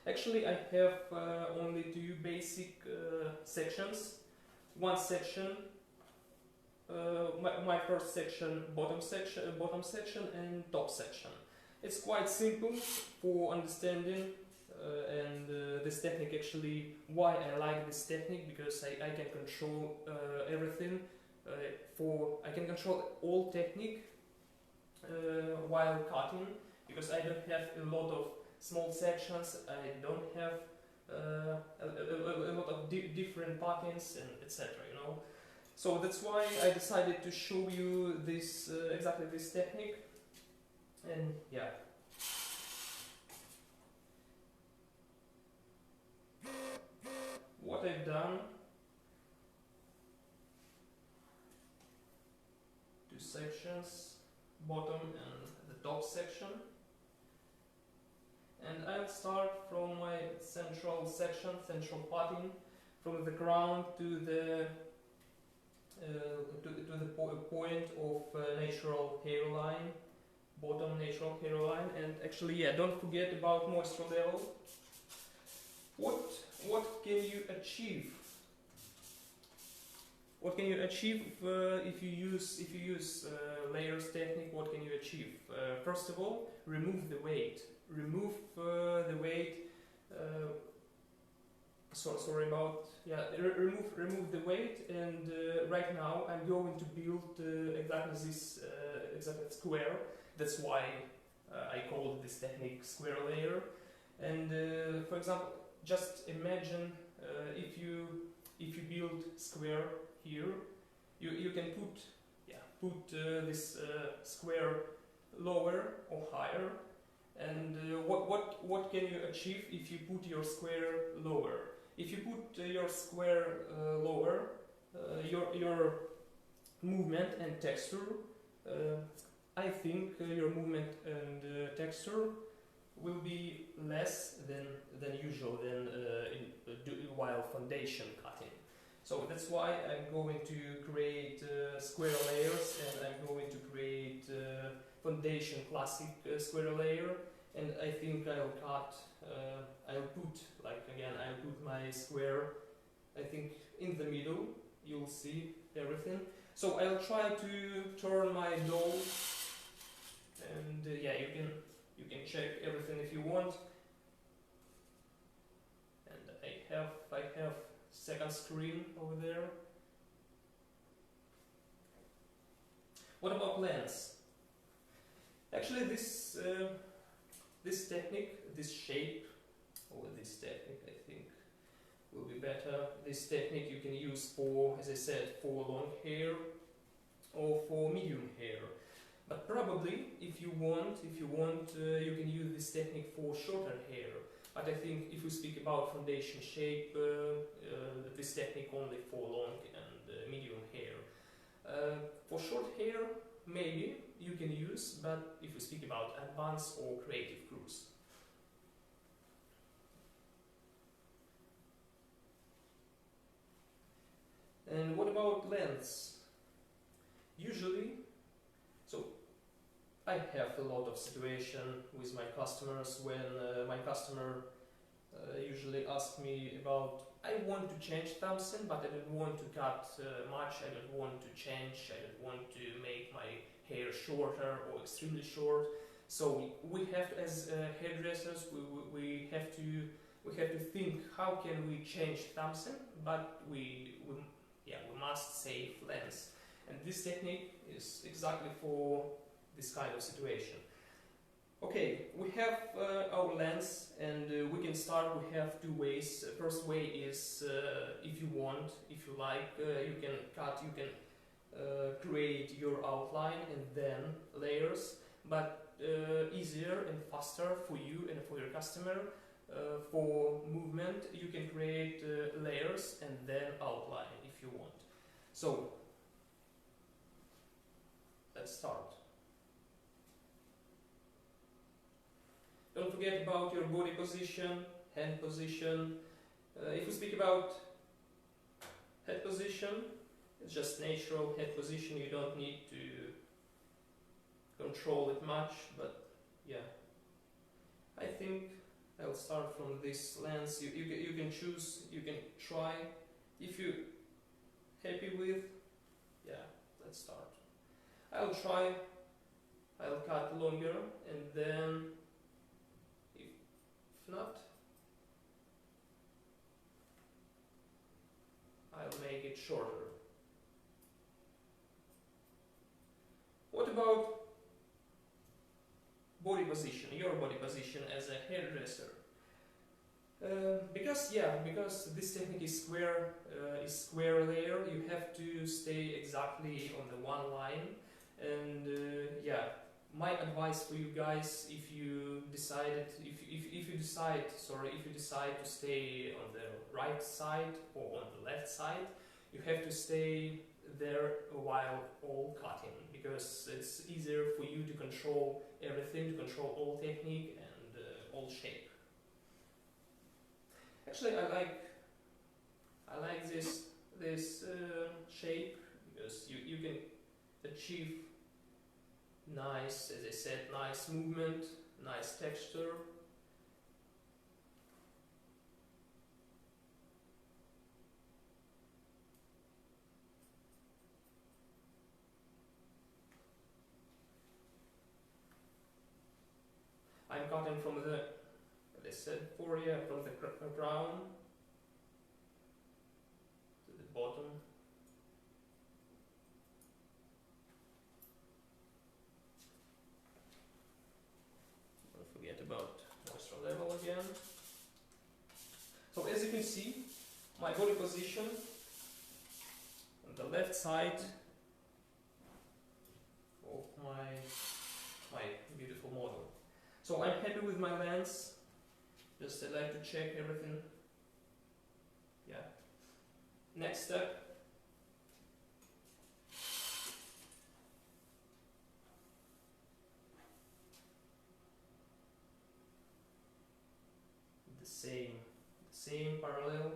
Actually, I have only two basic sections. One section, my first section, bottom section, and top section. It's quite simple for understanding, and this technique actually, why I like this technique, because I can control everything. I can control all technique while cutting, because I don't have a lot of small sections. I don't have a lot of different patterns and etc. You know, so that's why I decided to show you this exactly this technique. And yeah, what I've done, two sections, bottom and the top section. And I'll start from my central section, central pattern, from the crown to the point of natural hairline, bottom natural hairline. And actually, yeah, don't forget about moisture level. What can you achieve? What can you achieve if you use layers technique? What can you achieve? First of all, remove the weight. Remove the weight. Sorry about remove the weight. And right now I'm going to build exactly this exactly square. That's why I call this technique square layer. And for example, just imagine if you build square here, you can put this square lower or higher. And what can you achieve if you put your square lower? If you put your square lower, your movement and texture, I think your movement and texture will be less than usual while foundation cutting. So that's why I'm going to create square layers, and I'm going to create foundation classic square layer. And I think I'll put my square, I think, in the middle. You'll see everything. So I'll try to turn my doll, and yeah, you can check everything if you want. And I have second screen over there. What about lens? Actually, this technique, this shape, or this technique, I think, will be better. This technique you can use for, as I said, for long hair or for medium hair. But probably, if you want, you can use this technique for shorter hair. But I think if we speak about foundation shape, this technique only for long and medium hair. For short hair, maybe you can use, but if we speak about advanced or creative crews. And what about lengths? Usually, so I have a lot of situation with my customers when my customer usually asks me about, I want to change something, but I don't want to cut much, I don't want to change, I don't want to make my hair shorter or extremely short. So we have to, as hairdressers, we have to think how can we change something, but we must save length. And this technique is exactly for this kind of situation. Okay, we have our lens, and we can start. We have two ways. First way is if you want, if you like, you can cut, you can create your outline and then layers, but easier and faster for you and for your customer. For movement, you can create layers and then outline if you want. So let's start. Don't forget about your body position, hand position. If we speak about head position, it's just natural head position. You don't need to control it much, but yeah, I think I'll start from this lens. You can choose, you can try. If you happy with, yeah, let's start. I'll try, I'll cut longer, and then if not, I'll make it shorter. What about body position, your body position as a hairdresser? Because this technique is square layer, you have to stay exactly on the one line, and my advice for you guys, if you decide to stay on the right side or on the left side, you have to stay there while all cutting, because it's easier for you to control everything, to control all technique and all shape. Actually, I like this shape, because you can achieve nice, as I said, nice movement, nice texture. I'm cutting from the, as I said before, from the crown to the bottom. Don't forget about moisture level again. So as you can see, my body position on the left side of my beautiful model. So I'm happy with my lens. Just I like to check everything. Yeah. Next step. The same parallel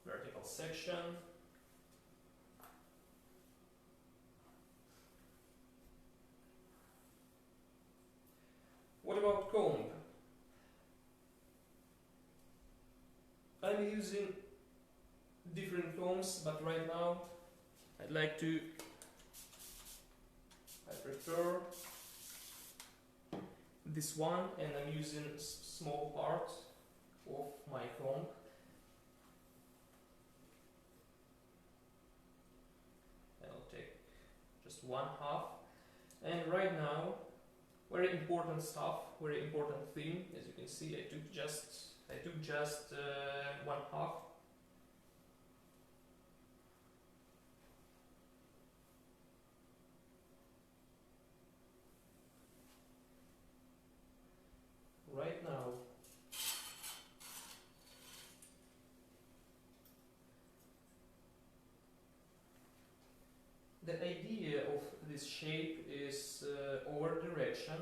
vertical section. What about comb? I'm using different combs, but right now I prefer this one, and I'm using small part of my comb. I'll take just 1/2, and right now, very important stuff, very important thing. As you can see, I took just 1/2. Right now, the idea of this shape is over direction,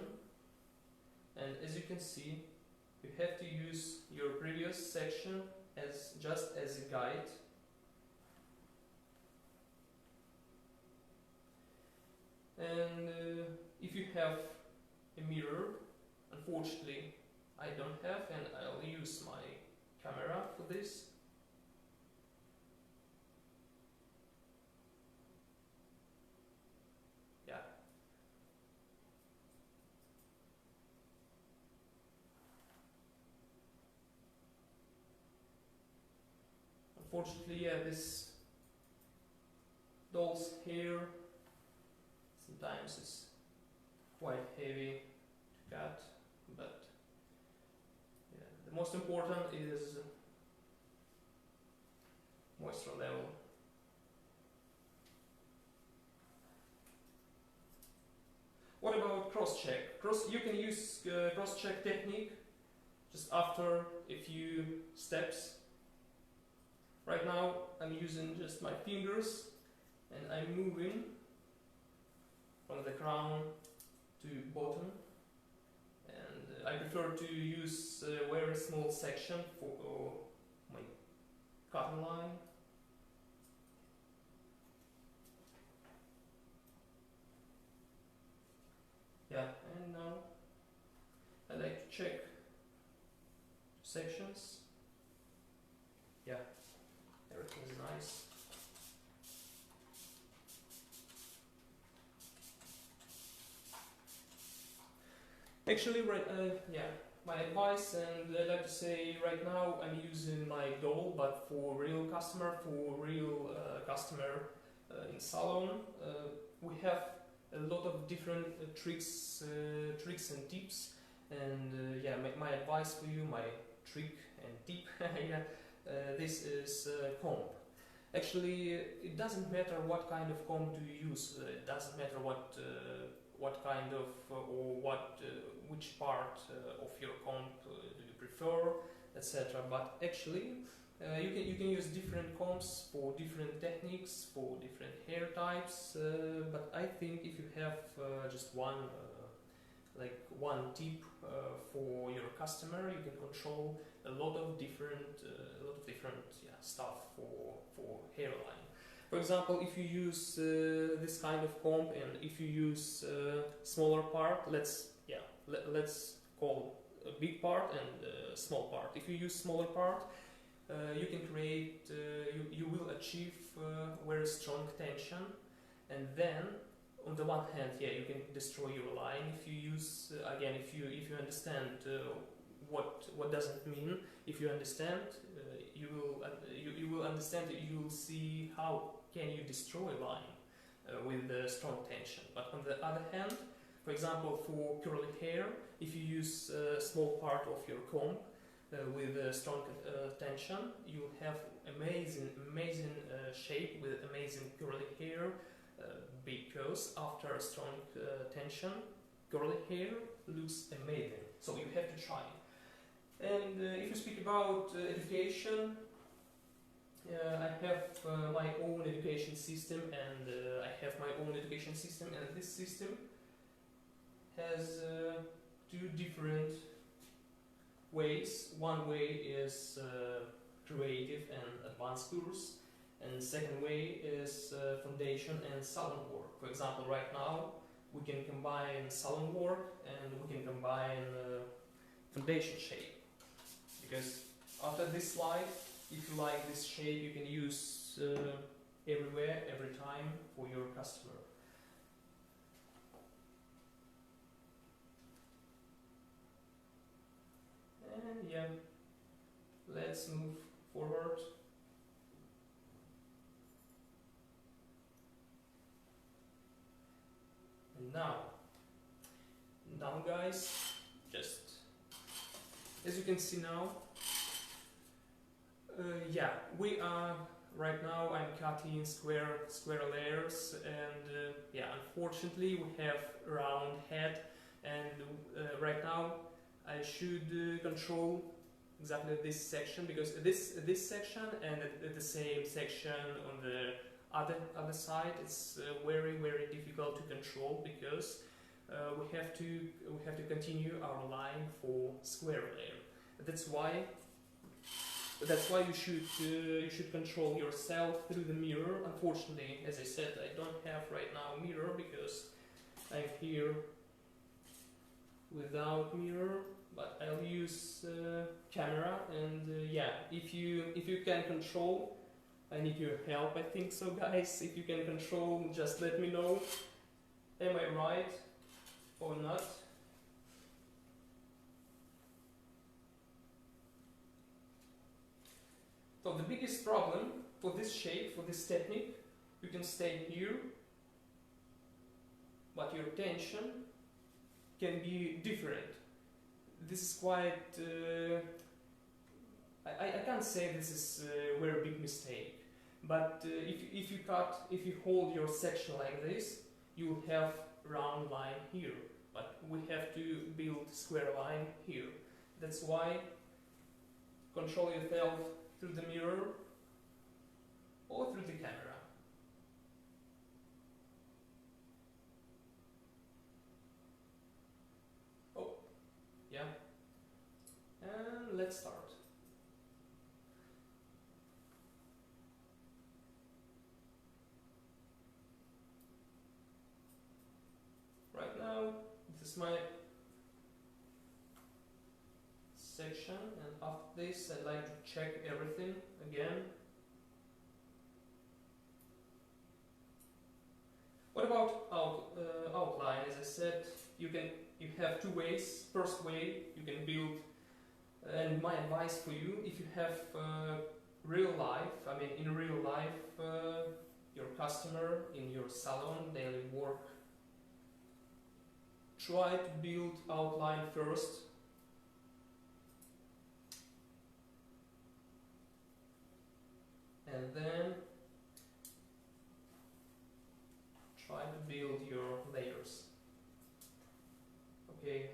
and as you can see, you have to use your previous section as just as a guide. And if you have a mirror, unfortunately I don't have, and I'll use my camera for this. Yeah. Unfortunately, this doll's hair, sometimes it's quite heavy to cut, but yeah, the most important is moisture level. What about cross-check? You can use cross-check technique just after a few steps. Right now I'm using just my fingers, and I'm moving from the crown to bottom, and I prefer to use a very small section for my cotton line. Yeah, and now check sections. Yeah, everything is nice. Actually, right, yeah, my advice, and I like to say right now I'm using my doll, but for real customer, in salon, we have a lot of different tricks and tips. And yeah, my advice for you, my trick and tip, yeah, this is comb. Actually, it doesn't matter what kind of comb do you use. It doesn't matter what kind of which part of your comb do you prefer, etc. But actually, you can use different combs for different techniques, for different hair types. But I think if you have just one tip for your customer, you can control a lot of different stuff for hairline. For example, if you use this kind of comb, and if you use smaller part, let's call a big part and a small part. If you use smaller part, you can create, you will achieve very strong tension, and then on the one hand, yeah, you can destroy your line if you use again, if you understand what does it mean. If you understand, you will understand. You will see how can you destroy a line with strong tension. But on the other hand, for example, for curly hair, if you use a small part of your comb with strong tension, you will have amazing shape with amazing curly hair. Because after a strong tension, curly hair looks amazing. So you have to try. And if you speak about education, I have my own education system, and and this system has two different ways. One way is creative and advanced course, and the second way is foundation and salon work. For example, right now we can combine salon work and we can combine foundation shape. Because after this slide, if you like this shape, you can use everywhere, every time for your customer. And yeah, let's move forward. And now guys, just as you can see now, yeah, we are right now. I'm cutting square layers, and yeah, unfortunately we have round head, and right now I should control exactly this section, because this section and the same section on the other side, it's very difficult to control, because we have to continue our line for square layer. That's why you should control yourself through the mirror. Unfortunately, as I said, I don't have right now a mirror, because I'm here without mirror, but I'll use camera. And yeah, if you can control, I need your help, I think so, guys. If you can control, just let me know. Am I right or not? So the biggest problem for this shape, for this technique, you can stay here, but your tension can be different. This is quite, I can't say this is a very big mistake, but if you hold your section like this, you will have round line here, but we have to build square line here. That's why control yourself through the mirror or through the camera. Oh, yeah. And let's start. Right now, this is my section, and after this I like to check everything again. What about outline? As I said, you have two ways. First way, you can build, and my advice for you, if you have real life, in real life, your customer in your salon, daily work, try to build outline first. And then try to build your layers. Okay.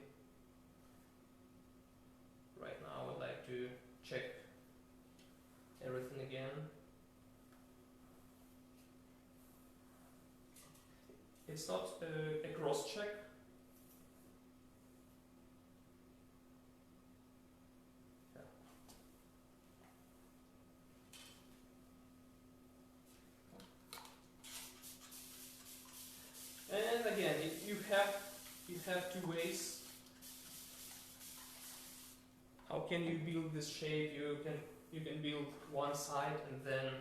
Right now I'd like to check everything again. It's not a cross check. And again, you have two ways. How can you build this shape? You can build one side and then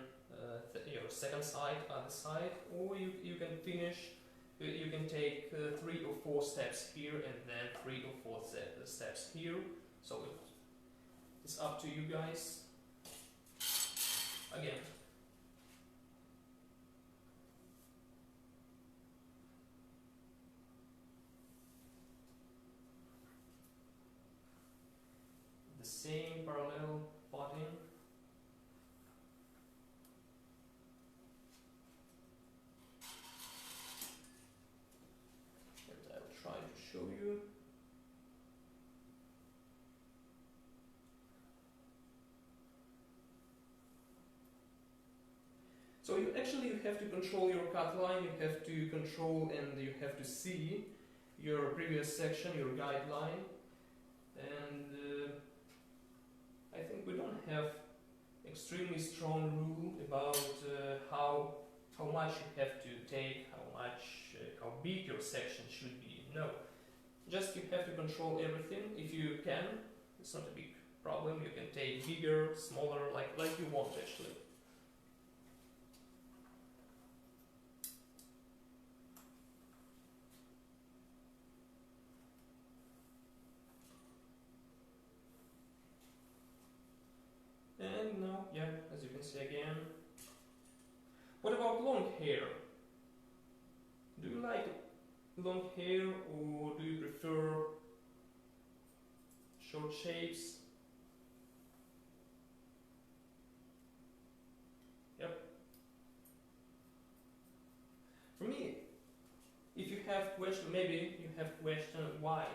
your second side, other side, or you can finish. You can take 3 or 4 steps here and then 3 or 4 steps here. So it's up to you guys. Again. The same parallel button. And I'll try to show you. So you have to control your cut line, you have to control and you have to see your previous section, your guideline, and I think we don't have extremely strong rule about how much you have to take, how big your section should be. No, just you have to control everything. If you can, it's not a big problem. You can take bigger, smaller, like you want actually. And now, yeah, as you can see again. What about long hair? Do you like long hair or do you prefer short shapes? Yep. For me, if you have question, maybe you have question why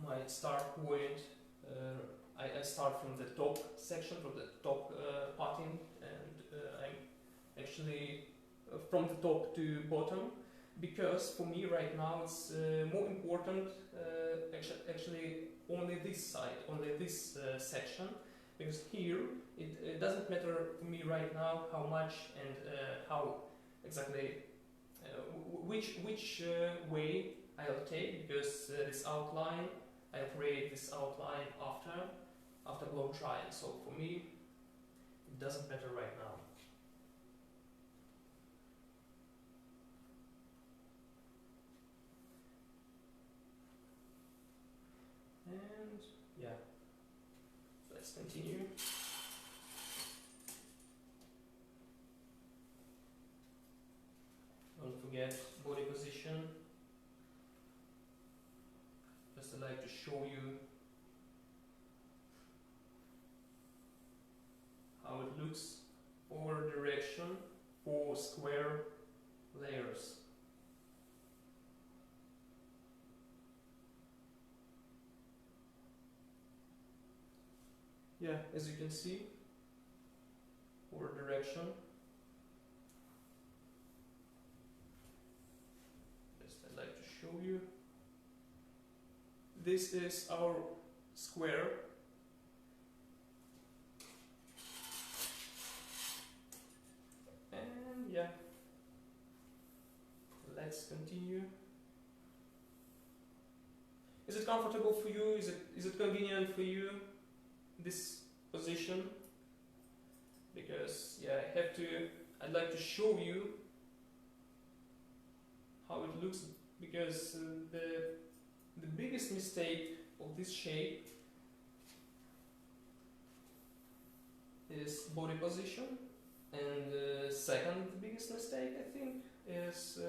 my start point. I start from the top section, from the top parting, and I'm actually from the top to bottom, because for me right now it's more important actually only this side, only this section, because here it doesn't matter for me right now how much and how exactly which way I'll take, because this outline I'll create this outline after blow drying. So for me, it doesn't matter right now. And yeah, let's continue. Don't forget body position. Just I like to show you how it looks forward direction for square layers. Yeah, as you can see, forward direction. Just I'd like to show you. This is our square. And yeah, let's continue. Is it it comfortable for you? Is it convenient for you, this position? Because yeah, I'd like to show you how it looks, because the biggest mistake of this shape is body position, and the second biggest mistake, I think, is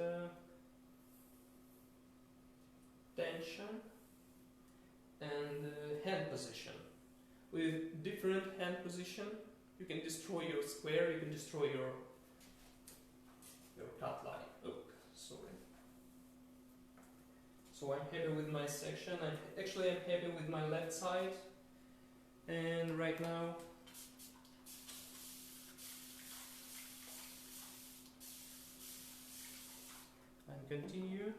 tension and hand position. With different hand position, you can destroy your square, you can destroy your cut line. Oh, sorry. So I'm happy with my section. I'm happy with my left side, and right now I'm continue.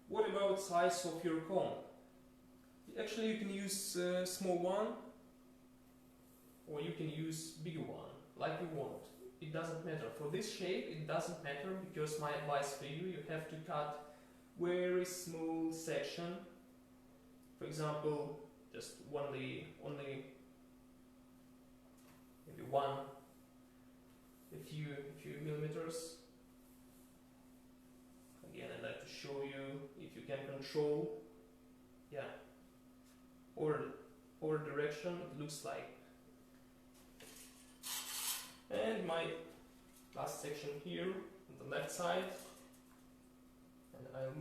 What about size of your comb? Actually, you can use small one, or you can use bigger one, like you want. It doesn't matter. For this shape, it doesn't matter, because my advice for you, you have to cut very small section. For example, just only maybe a few millimeters. Again, I'd like to show you if you can control, yeah, or direction it looks like. And my last section here on the left side, and I'll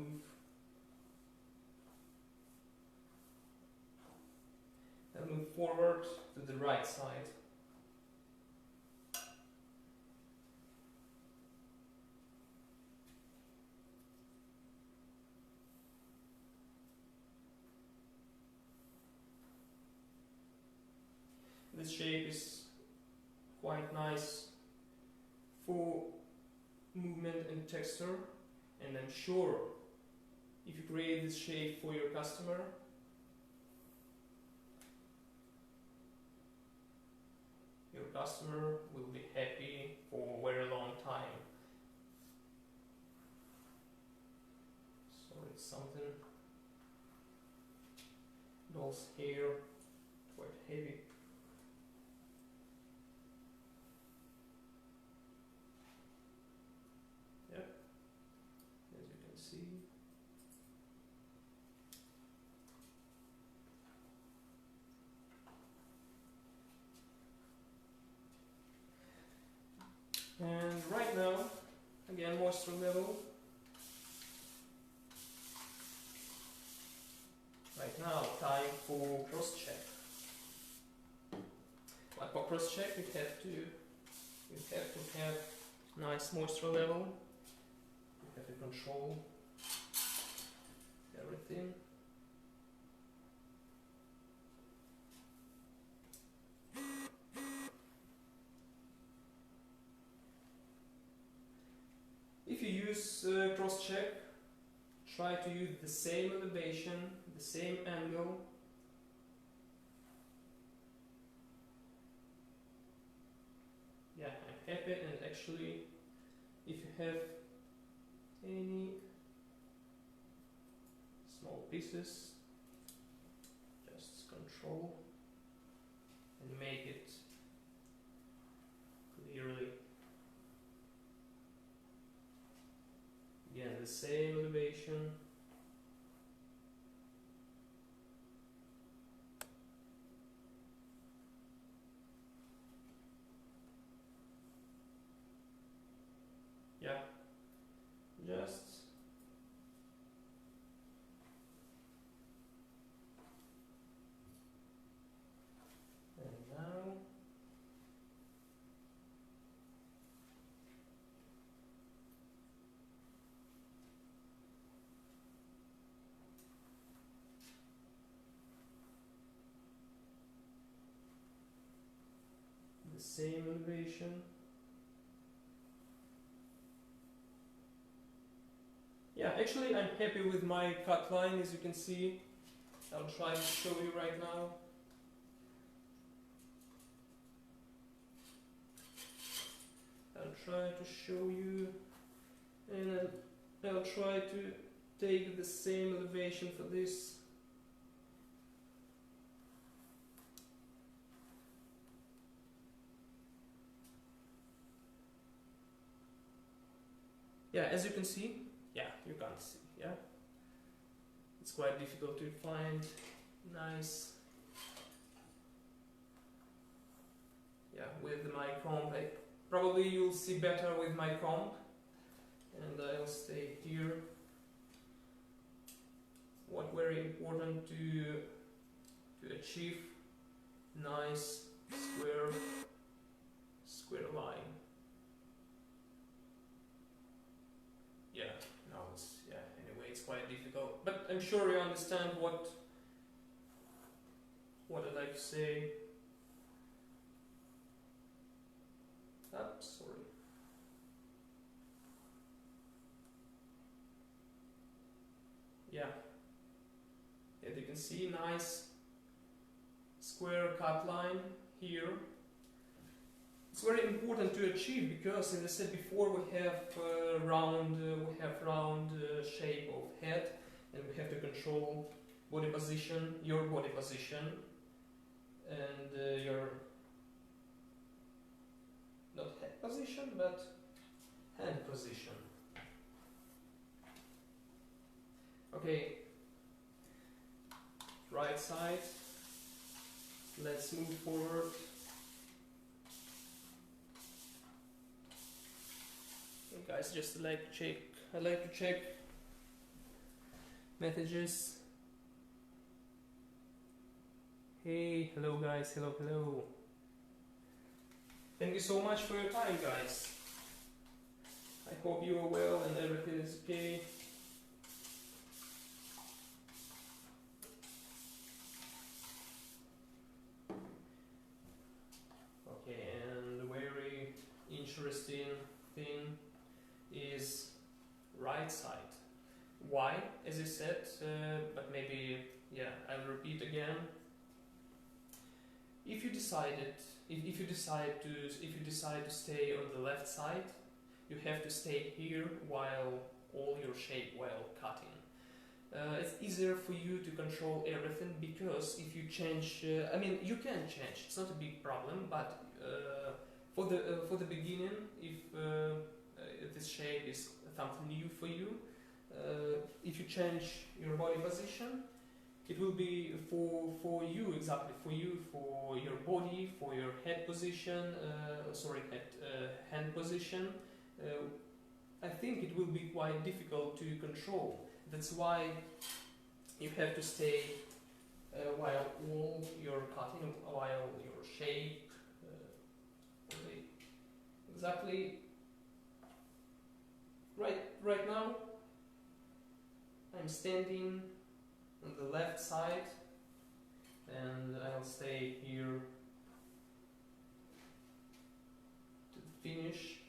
move forward to the right side. This shape is quite nice for movement and texture, and I'm sure if you create this shape for your customer, your customer will be happy for a very long time. So it's something, doll's hair, quite heavy. And right now, again, moisture level. Right now, time for cross check. Like for cross check, you have to have nice moisture level. You have to control everything. If you use cross check, try to use the same elevation, the same angle. Yeah, I'm happy, and actually, if you have any small pieces, just control and make it clearly. Again, the same elevation. Yeah, just and now the same elevation. Yeah, actually I'm happy with my cut line, as you can see. I'll try to show you right now. I'll try to show you, and I'll try to take the same elevation for this. Yeah, as you can see, yeah, you can't see, yeah. It's quite difficult to find nice, yeah, with my comb. Probably you'll see better with my comb, and I'll stay here. What very important to achieve nice square line. Yeah, no, anyway, it's quite difficult, but I'm sure you understand what I'd like to say. Sorry. Yeah. As you can see, nice square cut line here. It's very important to achieve because, as I said before, we have round shape of head, and we have to control body position, your body position, and your not head position but hand position. Okay, right side. Let's move forward. Okay, guys, just I like to check messages. Hey, hello guys, hello. Thank you so much for your time, guys. I hope you are well and everything is okay. Okay, and the very interesting thing is right side. Why? As I said, but maybe, yeah, I'll repeat again. If you decide to stay on the left side, you have to stay here while all your shape while cutting. It's easier for you to control everything because if you change, I mean, you can change. It's not a big problem, but for the beginning, if this shape is something new for you, if you change your body position, it will be for you, exactly for you, for your body, for your head position, hand position. I think it will be quite difficult to control. That's why you have to stay while all your cutting, while your shape, exactly. Right now, I'm standing on the left side, and I'll stay here to the finish.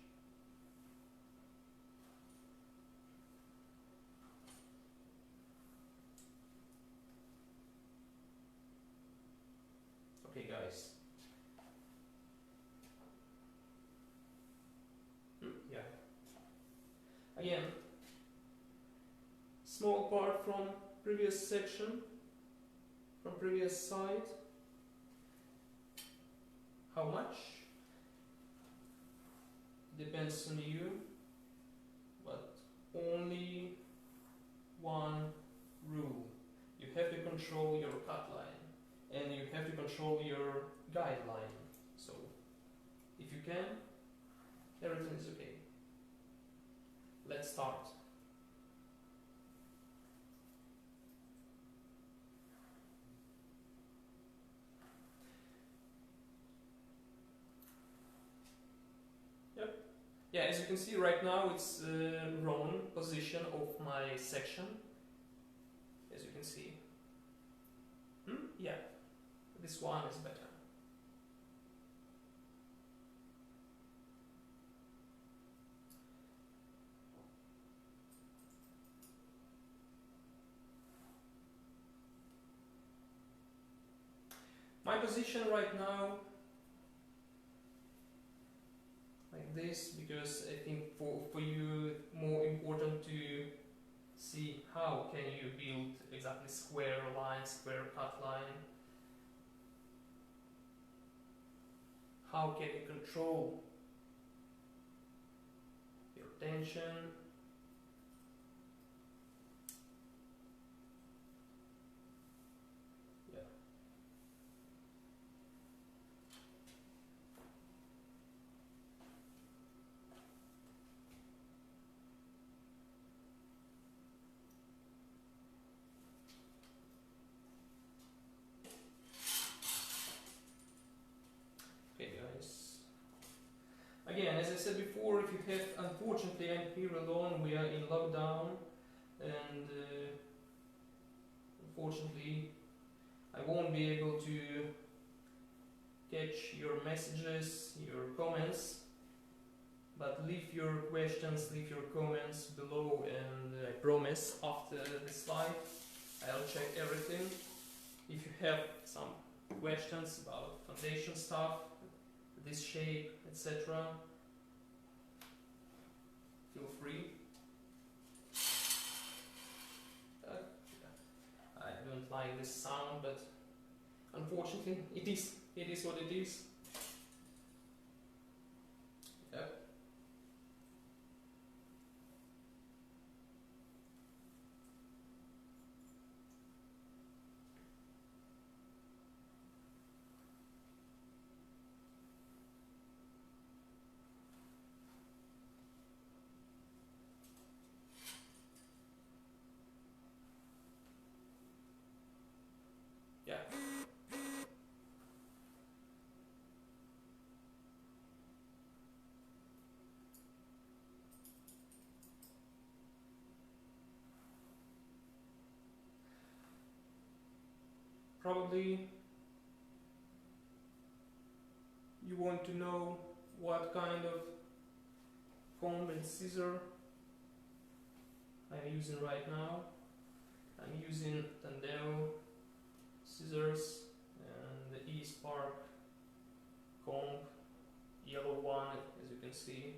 Okay, guys. Yeah. Again, small part from previous section, from previous side. How much? Depends on you, but only one rule. You have to control your cut line, and you have to control your guideline. So, if you can, everything is okay. Let's start. Yeah, as you can see right now, it's wrong position of my section. As you can see. Yeah, this one is better. position right now like this, because I think for you more important to see how can you build exactly square line, square cut line. How can you control your tension? Yeah. Okay, guys. Again, as I said before, if you have, unfortunately, I'm here alone. We are in lockdown, and unfortunately, I won't be able to catch your messages, your comments. But leave your questions, leave your comments below, and I promise after the slide I'll check everything. If you have some questions about foundation stuff, this shape, etc., feel free. I don't like this sound, but unfortunately it is what it is. Yep. Yeah. Probably you want to know what kind of comb and scissor I'm using right now. I'm using Tandeo scissors and the E-Spark comb, yellow one, as you can see.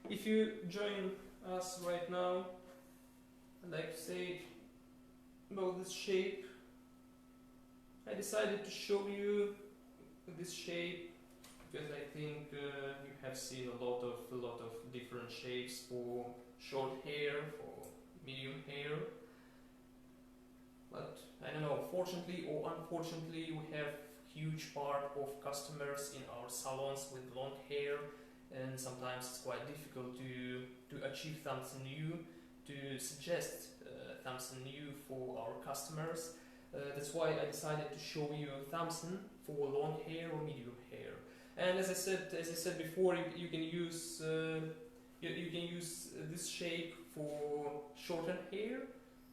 If you join us right now, I'd like to say about this shape. I decided to show you this shape because I think you have seen a lot of different shapes for short hair, for medium hair. But I don't know, fortunately or unfortunately, we have huge part of customers in our salons with long hair, and sometimes it's quite difficult to achieve something new, to suggest something new for our customers. That's why I decided to show you something for long hair or medium hair. And as I said before, you can use this shape for shorter hair,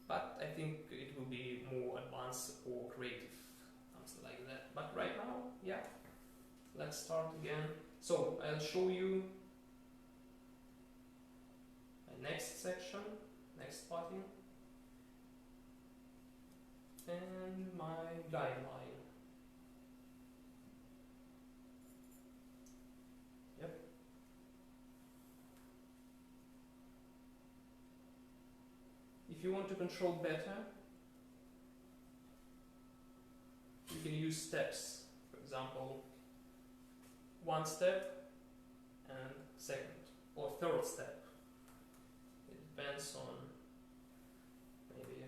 but I think it will be more advanced or creative, something like that. But right now, yeah, let's start again. So I'll show you my next section, next parting, and my guideline. Yep. If you want to control better, you can use steps. For example, one step and second or third step. It depends on maybe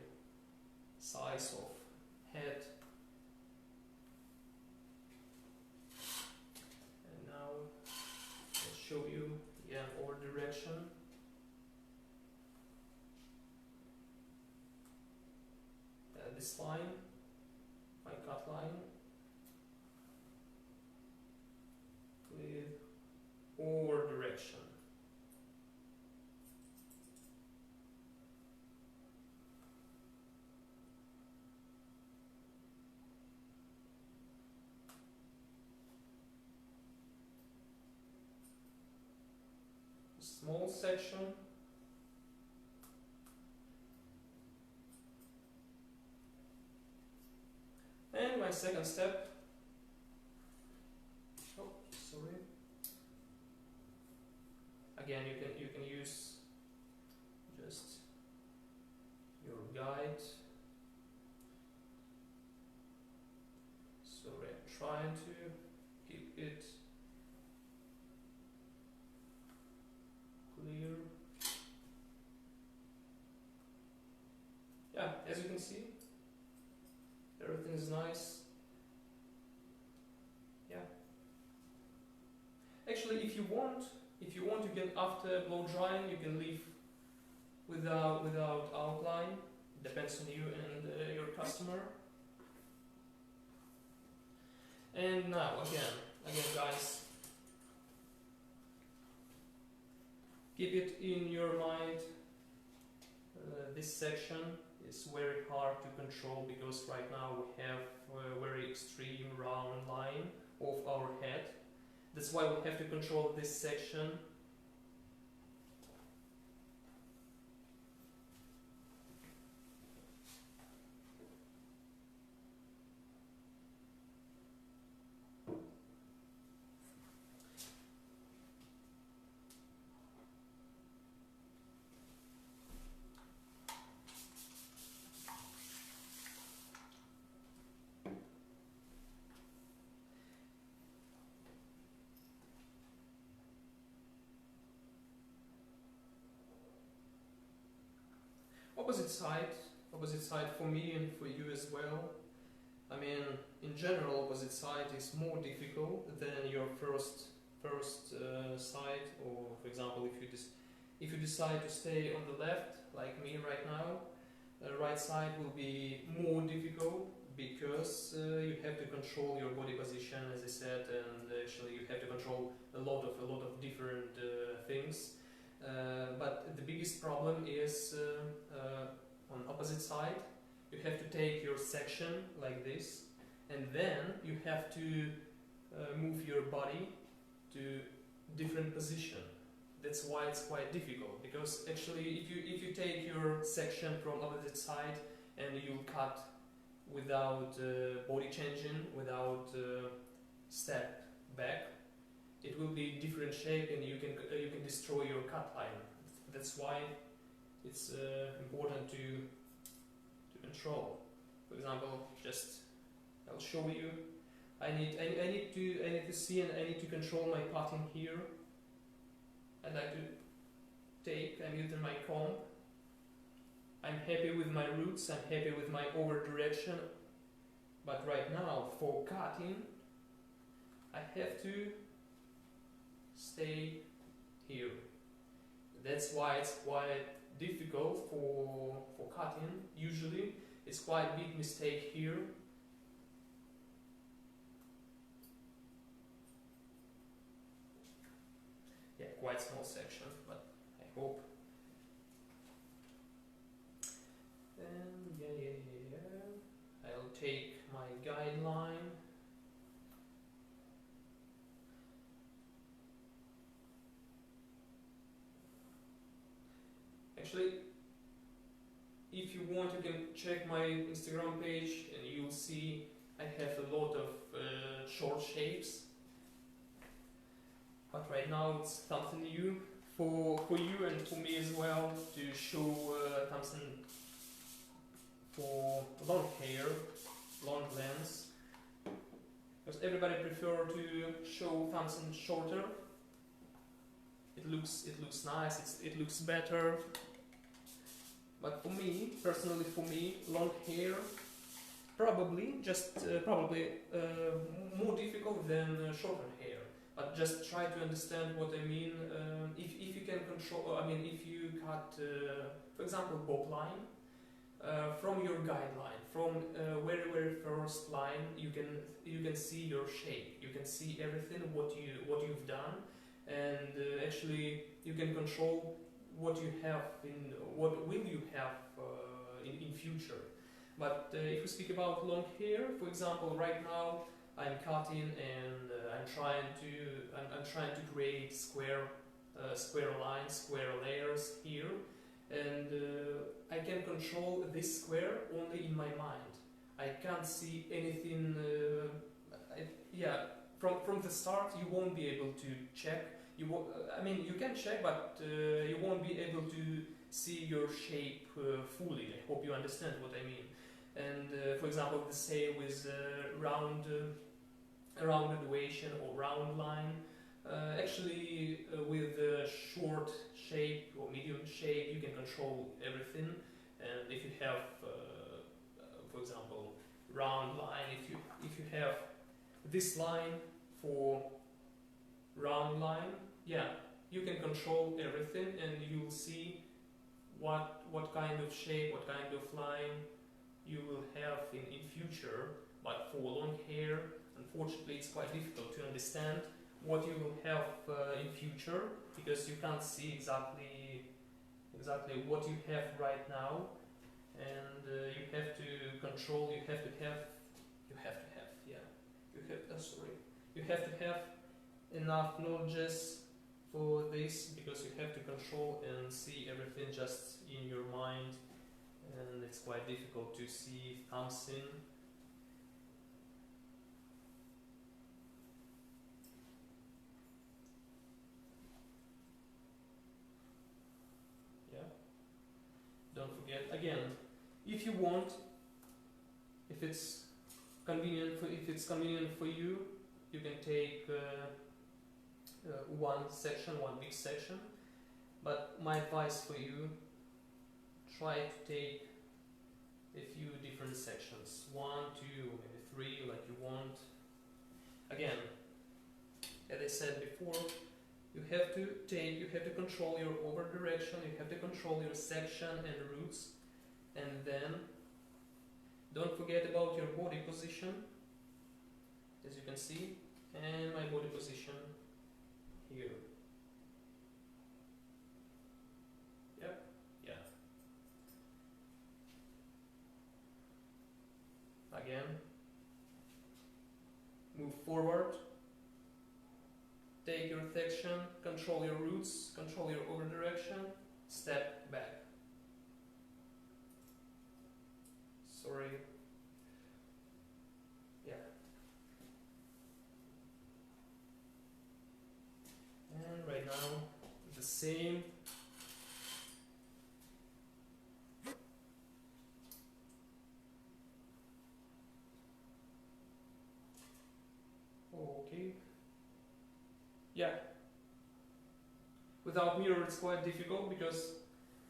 size of head. And now I'll show you again our direction. This line, my cut line, with our direction. small section. And my second step, oh sorry, again you can use just your guide. Sorry, I'm trying to keep it clear. Yeah, as you can see, everything is nice. Yeah. Actually, if you want, you can, after blow drying, you can leave without outline. Depends on you and your customer. And now again, guys, keep it in your mind. This section is very hard to control because right now we have a very extreme round line of our head. That's why we have to control this section. Opposite side for me and for you as well. I mean, in general, opposite side is more difficult than your first side. Or, for example, if you decide to stay on the left, like me right now, right side will be more difficult because you have to control your body position, as I said, and actually you have to control a lot of different things. But the biggest problem is on opposite side. You have to take your section like this, and then you have to move your body to different position. That's why it's quite difficult, because actually if you take your section from opposite side and you cut without body changing, without step back, it will be different shape and you can destroy your cut line. That's why it's important to control. For example, I'll show you. I need to see and I need to control my cutting here. I'd like to I'm using my comb. I'm happy with my roots, I'm happy with my over direction, but right now for cutting I have to stay here. That's why it's quite difficult for cutting. Usually it's quite big mistake here. Yeah, quite small section, but I hope. And yeah. I'll take my guideline. Actually, if you want, you can check my Instagram page and you'll see I have a lot of short shapes. But right now it's something new for you and for me as well, to show something for long hair, long lengths. Because everybody prefer to show something shorter. It looks nice, it looks better. But for me, personally for me, long hair probably more difficult than shorter hair. But just try to understand what I mean. If you can control, if you cut, for example, bob line from your guideline, from very first line, you can see your shape. You can see everything what you've done, and actually you can control what you have what will you have in future. But if we speak about long hair, for example, right now I'm cutting and I'm trying to create square square lines, square layers here, and I can control this square only in my mind. I can't see anything. Yeah, from the start you won't be able to check. I mean, you can check, but you won't be able to see your shape fully. I hope you understand what I mean. And for example, the same with round graduation or round line. Actually, with short shape or medium shape, you can control everything. And if you have, for example, round line, if you have this line for round line, yeah, you can control everything, and you'll see what kind of shape, what kind of line you will have in future. But for long hair, unfortunately, it's quite difficult to understand what you will have in future, because you can't see exactly what you have right now, and you have to control. You have to have enough knowledge for this, because you have to control and see everything just in your mind, and it's quite difficult to see something. Yeah. Don't forget again, if you want, if it's convenient for you, you can take one big section. But my advice for you, try to take a few different sections, 1, 2, maybe 3, like you want. Again, as I said before, you have to control your over direction, you have to control your section and roots, and then don't forget about your body position, as you can see, and my body position here. Yep, yeah. Again, move forward, take your section, control your roots, control your over direction, step back. Sorry. Yeah. And right now, the same. Okay. Yeah. Without mirror it's quite difficult, because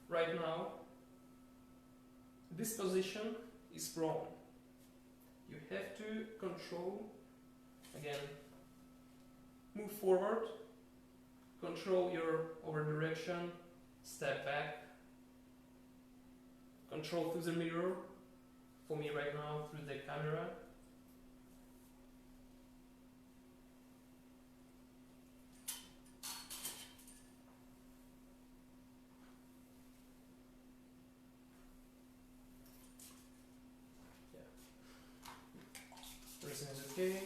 right now this position is wrong. You have to control, again, move forward, control your over direction, step back, control through the mirror, for me right now through the camera. Everything is okay.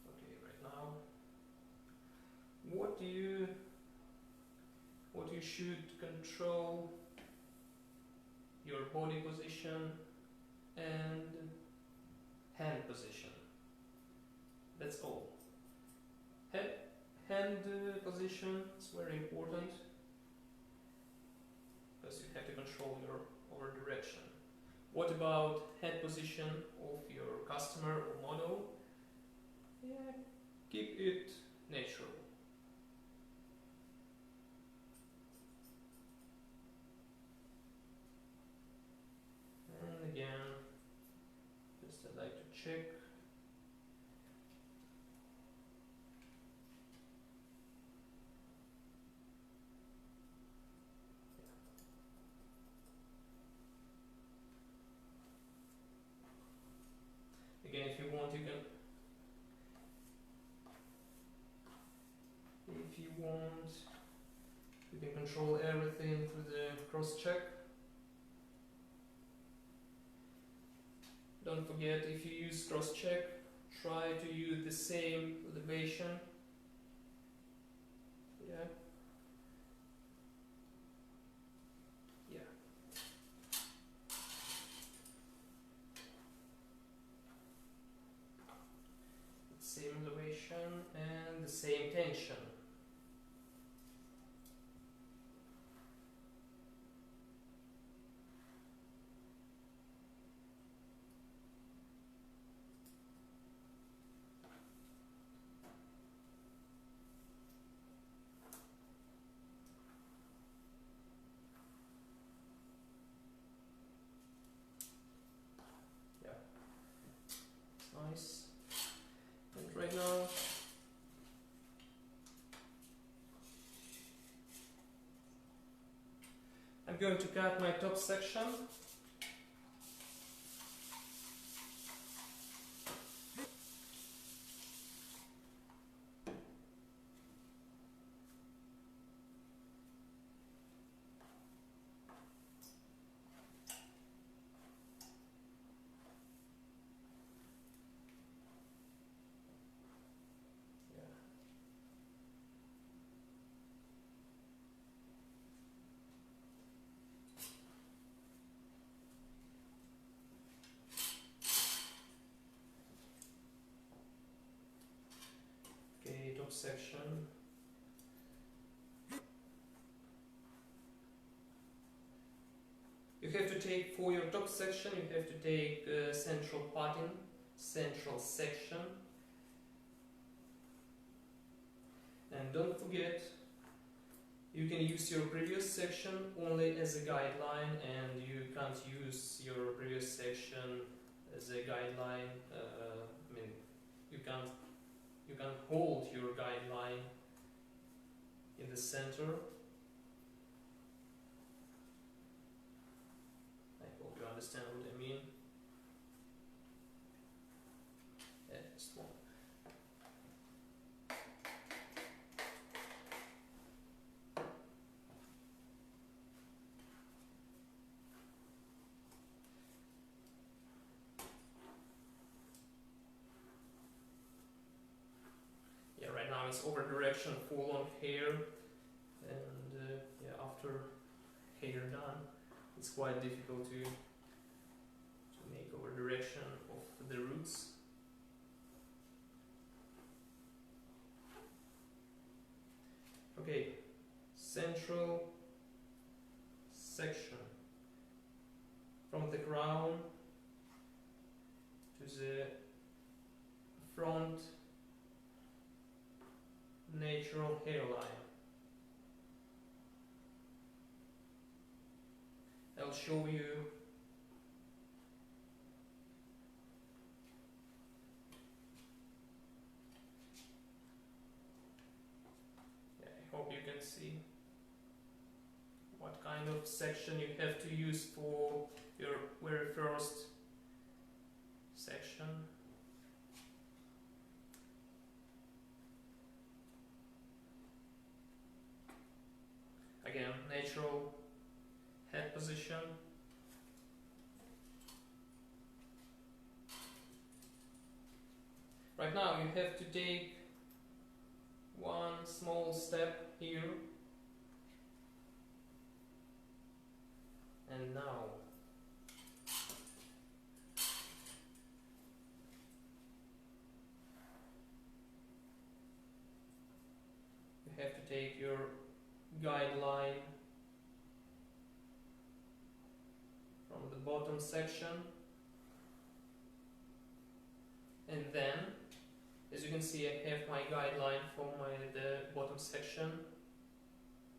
Okay, right now, what you should control your body position and hand position. That's all. Hand position is very important, because you have to control your over direction. What about head position of your customer or model? Yeah, keep it natural. And again, just I'd like to check. want, you can control everything through the cross check. Don't forget, if you use cross check, try to use the same elevation. Yeah. Yeah. Same elevation and the same tension. Nice. And right now, I'm going to cut my top section. Okay, top section. You have to take, for your top section, you have to take central pattern, central section. And don't forget, you can use your previous section only as a guideline, and you can't use your previous section as a guideline. I mean, you can't hold your guideline in the center. I hope you understand what I mean. Yeah, just one. Yeah, right now it's over direction, full on hair, and yeah, after hair done, it's quite difficult to make over direction of the roots. Okay, central section from the crown to the front natural hairline. I'll show you I hope you can see what kind of section you have to use for your very first section. Again, natural head position. Right now you have to take one small step here, and now you have to take your guideline from the bottom section, and then, as you can see, I have my guideline from the bottom section.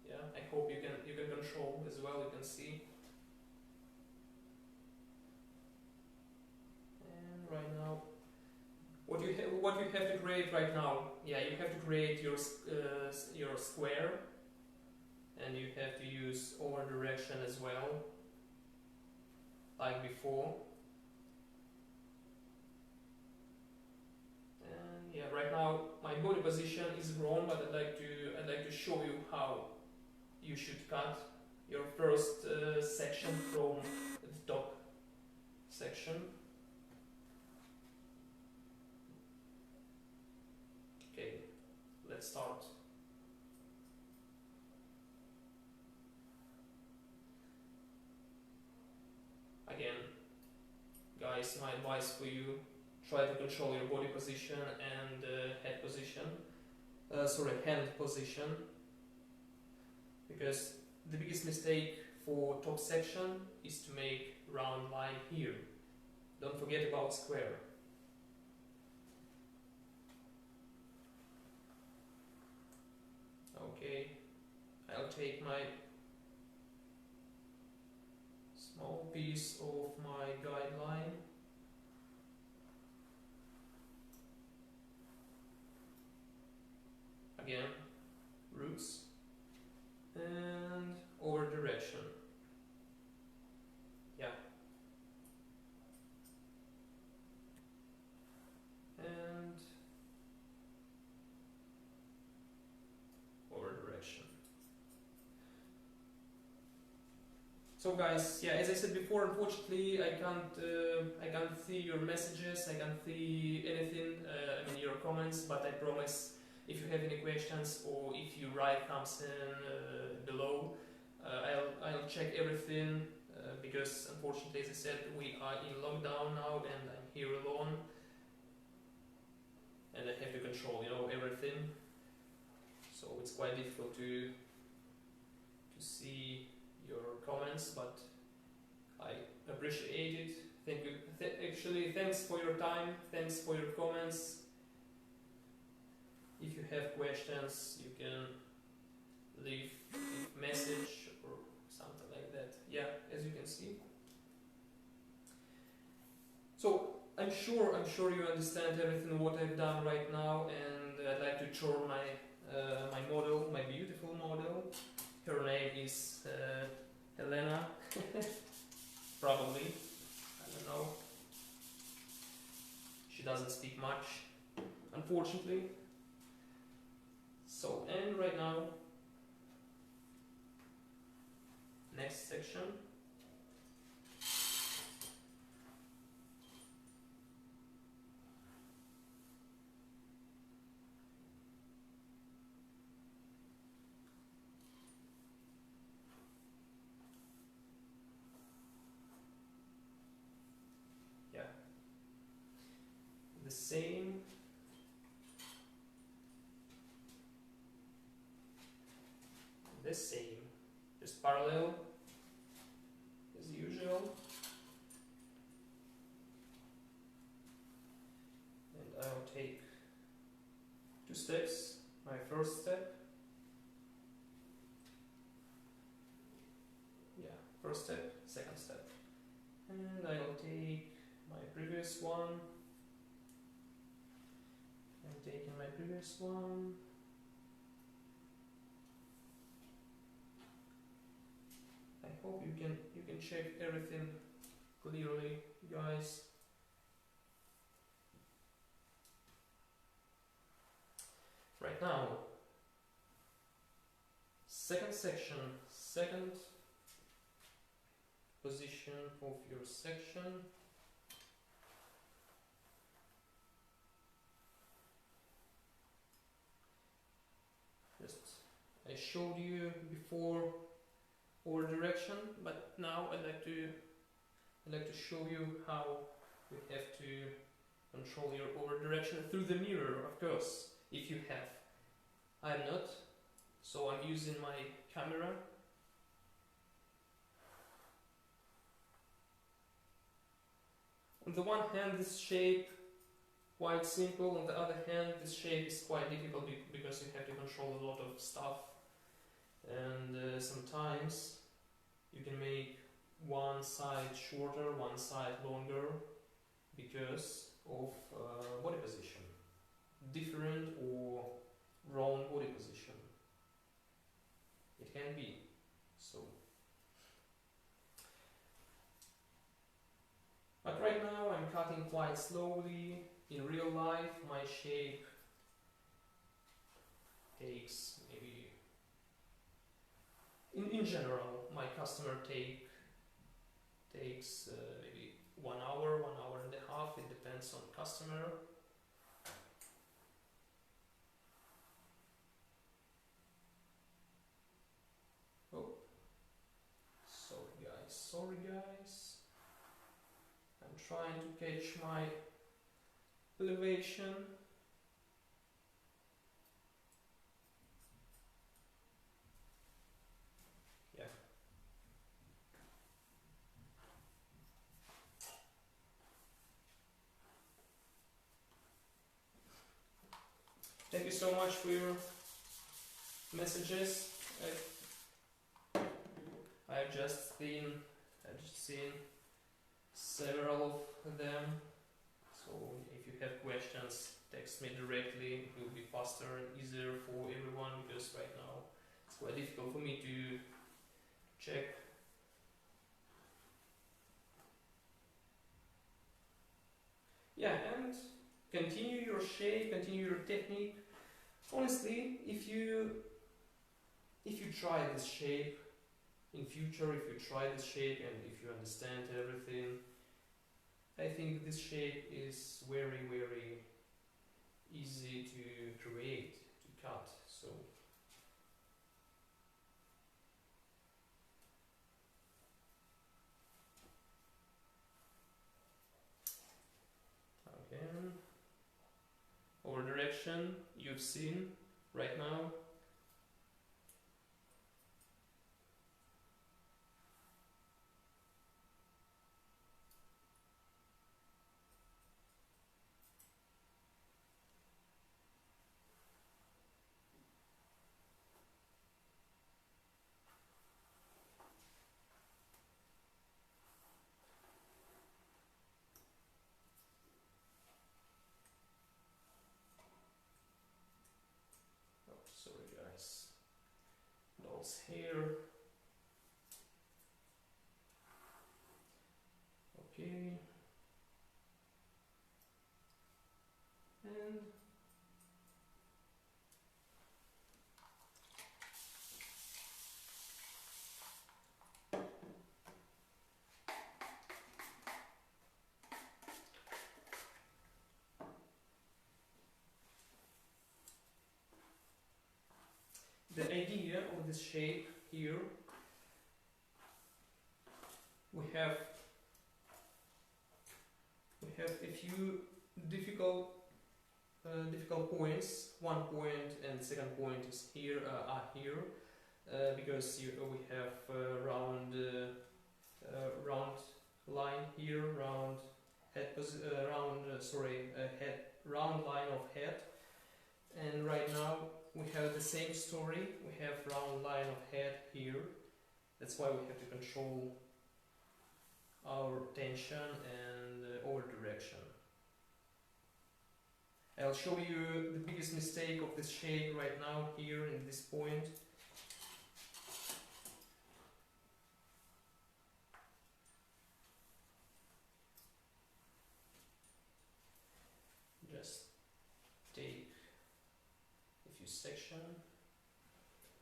Yeah, I hope you can control as well. You can see. And right now, what you have to create right now? Yeah, you have to create your square, and you have to use over direction as well, like before. Yeah, right now my body position is wrong, but I'd like to show you how you should cut your first section from the top section. Okay, let's start. Again, guys, my advice for you, try to control your body position and head position, hand position, because the biggest mistake for top section is to make round line here. Don't forget about square. Okay, I'll take my small piece of my guideline. Again, roots and over direction. Yeah. And over direction. So guys, yeah, as I said before, unfortunately I can't see your messages, I can't see anything, I mean your comments, but I promise if you have any questions or if you write something below, I'll check everything, because unfortunately, as I said, we are in lockdown now and I'm here alone and I have to control, everything, so it's quite difficult to see your comments, but I appreciate it. Thank you. Actually, thanks for your time, thanks for your comments. If you have questions, you can leave a message or something like that. Yeah, as you can see. So I'm sure you understand everything what I've done right now, and I'd like to show my my model, my beautiful model. Her name is Helena, probably. I don't know. She doesn't speak much, unfortunately. So, and right now, next section. Yeah, the same. The same, just parallel as usual, and I'll take 2 steps. My first step, first step, second step, and I'll take my previous one, and taking my previous one. I hope you can check everything clearly, guys. Right now, second section, second position of your section. Just I showed you before over direction, but now I'd like to show you how we have to control your over direction through the mirror, of course, if you have. I'm not, so I'm using my camera. On the one hand, this shape quite simple, on the other hand, this shape is quite difficult because you have to control a lot of stuff. And sometimes you can make one side shorter, one side longer because of body position, different or wrong body position. It can be so. But right now I'm cutting quite slowly. In real life my shape takes maybe in general, my customer takes maybe 1 hour, 1 hour and a half. It depends on customer. Oh, sorry guys. I'm trying to catch my elevation. Yeah. Thank you so much for your messages. I've just seen several of them. So if you have questions, text me directly. It will be faster and easier for everyone, because right now it's quite difficult for me to check. Yeah, and continue your shape, continue your technique. Honestly, if you try this shape in future, if you try this shape and if you understand everything, I think this shape is very, very easy to create, to cut. So again, our direction you've seen right now. Oh, sorry guys. Doll's hair. Okay. And the idea of this shape here, we have a few difficult points. One point and second point is here, because we have round line here, round head, round line of head, and right now we have the same story. We have round line of head here. That's why we have to control our tension and our direction. I'll show you the biggest mistake of this shape right now here in this point. Just take a few sections.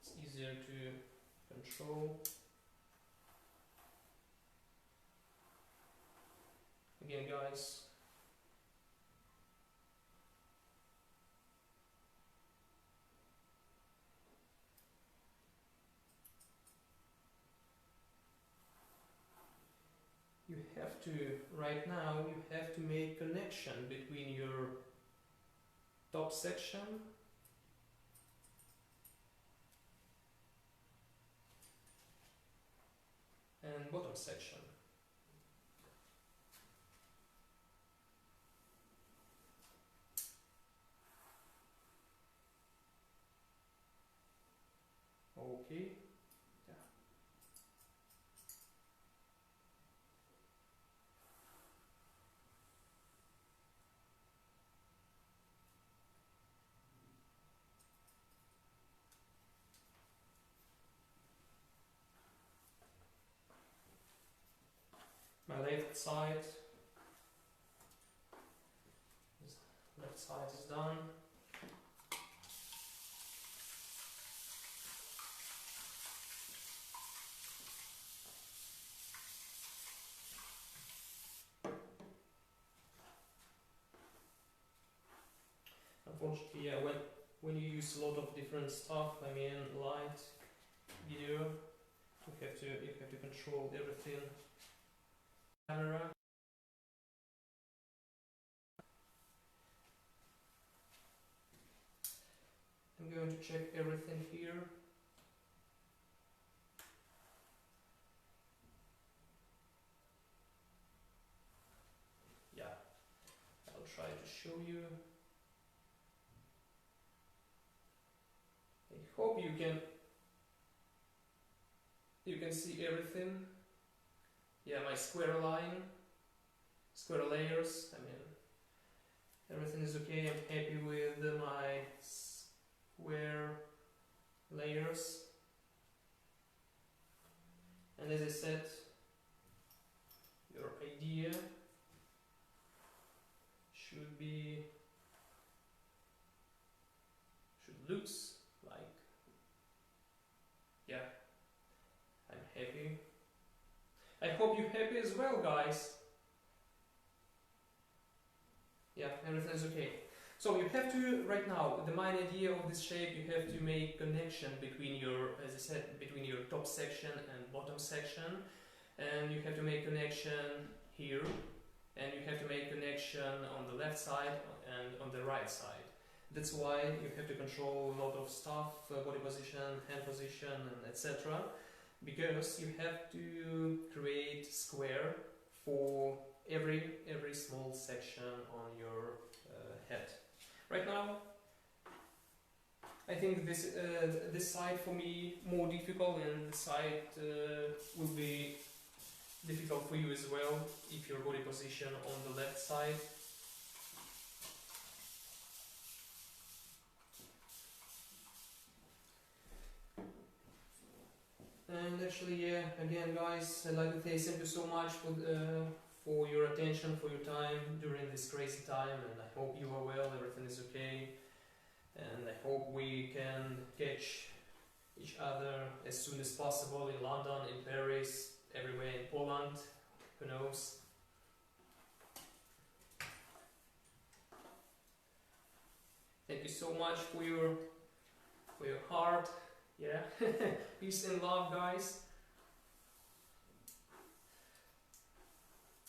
It's easier to control. Again, guys, you have to, right now, you have to make connection between your top section and bottom section. Okay. Yeah. My left side is done. unfortunately, yeah, when you use a lot of different stuff, I mean light, video, you have to control everything. Camera. I'm going to check everything here. Yeah, I'll try to show you. I hope you can see everything. Yeah, my square line, square layers. I mean, everything is okay. I'm happy with my square layers. And as I said, your idea should looks like, yeah, I'm happy. I hope you're happy as well, guys. Yeah, everything is okay. So you have to, right now, the main idea of this shape, you have to make connection between your, as I said, between your top section and bottom section. And you have to make connection here. And you have to make connection on the left side and on the right side. That's why you have to control a lot of stuff, body position, hand position, and etc. Because you have to create square for every small section on your head. Right now, I think this side for me more difficult, and the side will be difficult for you as well if your body position on the left side. And actually, yeah, again, guys, I'd like to say thank you so much for your attention, for your time during this crazy time, and I hope you are well, everything is okay, and I hope we can catch each other as soon as possible in London, in Paris, everywhere in Poland, who knows. Thank you so much for your heart. Yeah, peace and love, guys.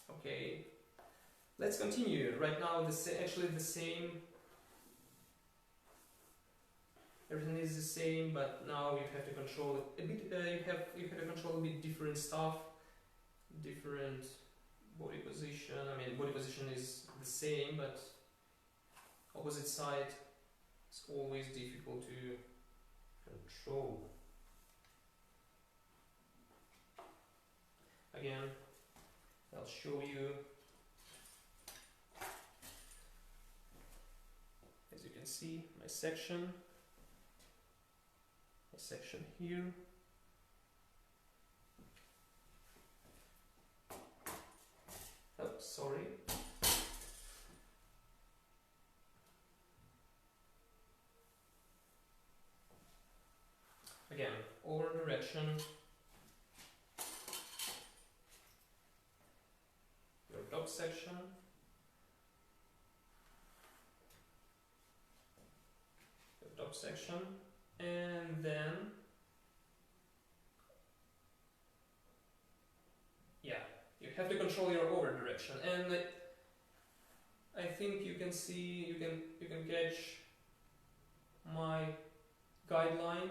Okay, let's continue. Right now, actually the same. Everything is the same, but now you have to control a bit. You have to control a bit different stuff, different body position. I mean, body position is the same, but opposite side is always difficult to control. Again, I'll show you. As you can see, my section here. Oh, sorry. Again, over direction. Your top section. Your top section. And then, yeah, you have to control your over direction. And I think you can see, you can catch my guideline.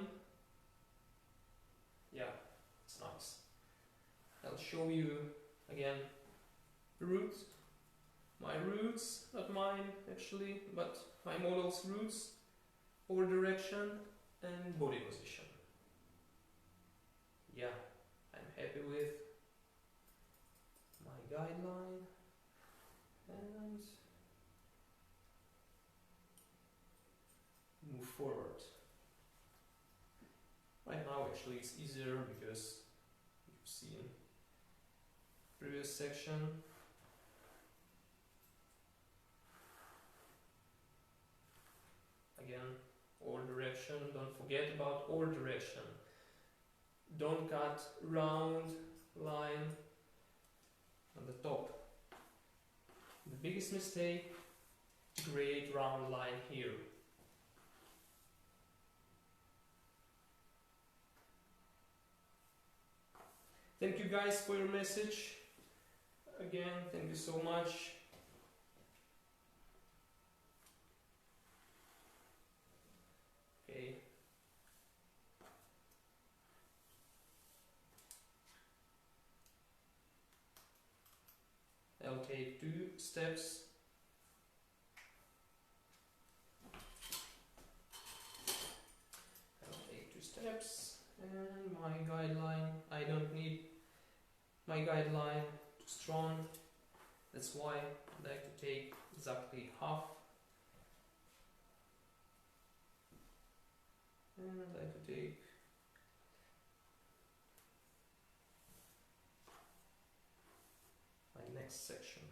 Yeah, it's nice. I'll show you again roots, my roots, not mine actually, but my model's roots, over direction and body position. Yeah, I'm happy with my guideline and move forward. Right now actually it's easier because you've seen previous section. Again, over direction, don't forget about over direction. Don't cut round line on the top. The biggest mistake create round line here. Thank you guys for your message. Again, thank you so much. Okay. I'll take 2 steps. I'll take 2 steps, and my guideline, I don't need my guideline too strong. That's why I like to take exactly half. And I like to take my next section.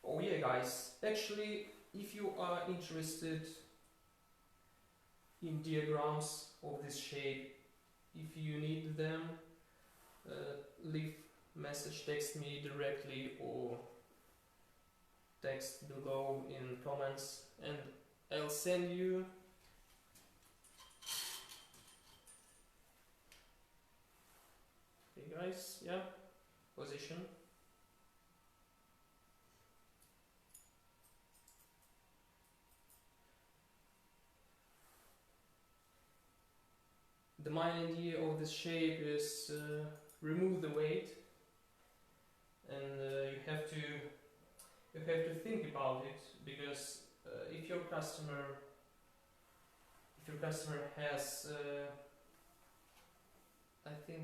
Oh yeah guys, actually if you are interested in diagrams of this shape, if you need them, leave message, text me directly or text below in comments and I'll send you okay guys, yeah, position. The main idea of this shape is remove the weight, and you have to think about it, because if your customer has I think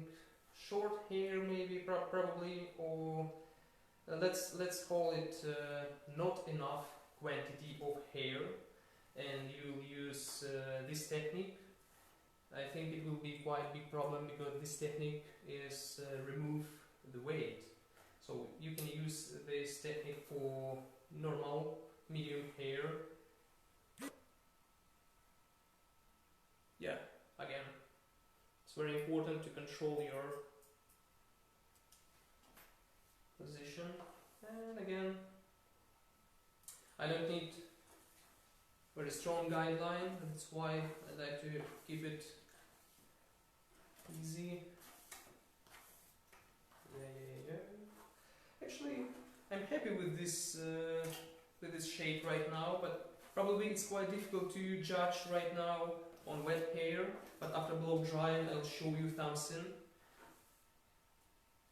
short hair, maybe probably, or let's call it not enough quantity of hair, and you use this technique, I think it will be quite a big problem, because this technique is remove the weight. So you can use this technique for normal medium hair. Yeah, again, it's very important to control your position. And again, I don't need very strong guideline, that's why I like to keep it easy. Yeah. Actually, I'm happy with this shape right now, but probably it's quite difficult to judge right now on wet hair. But after blow drying, I'll show you something.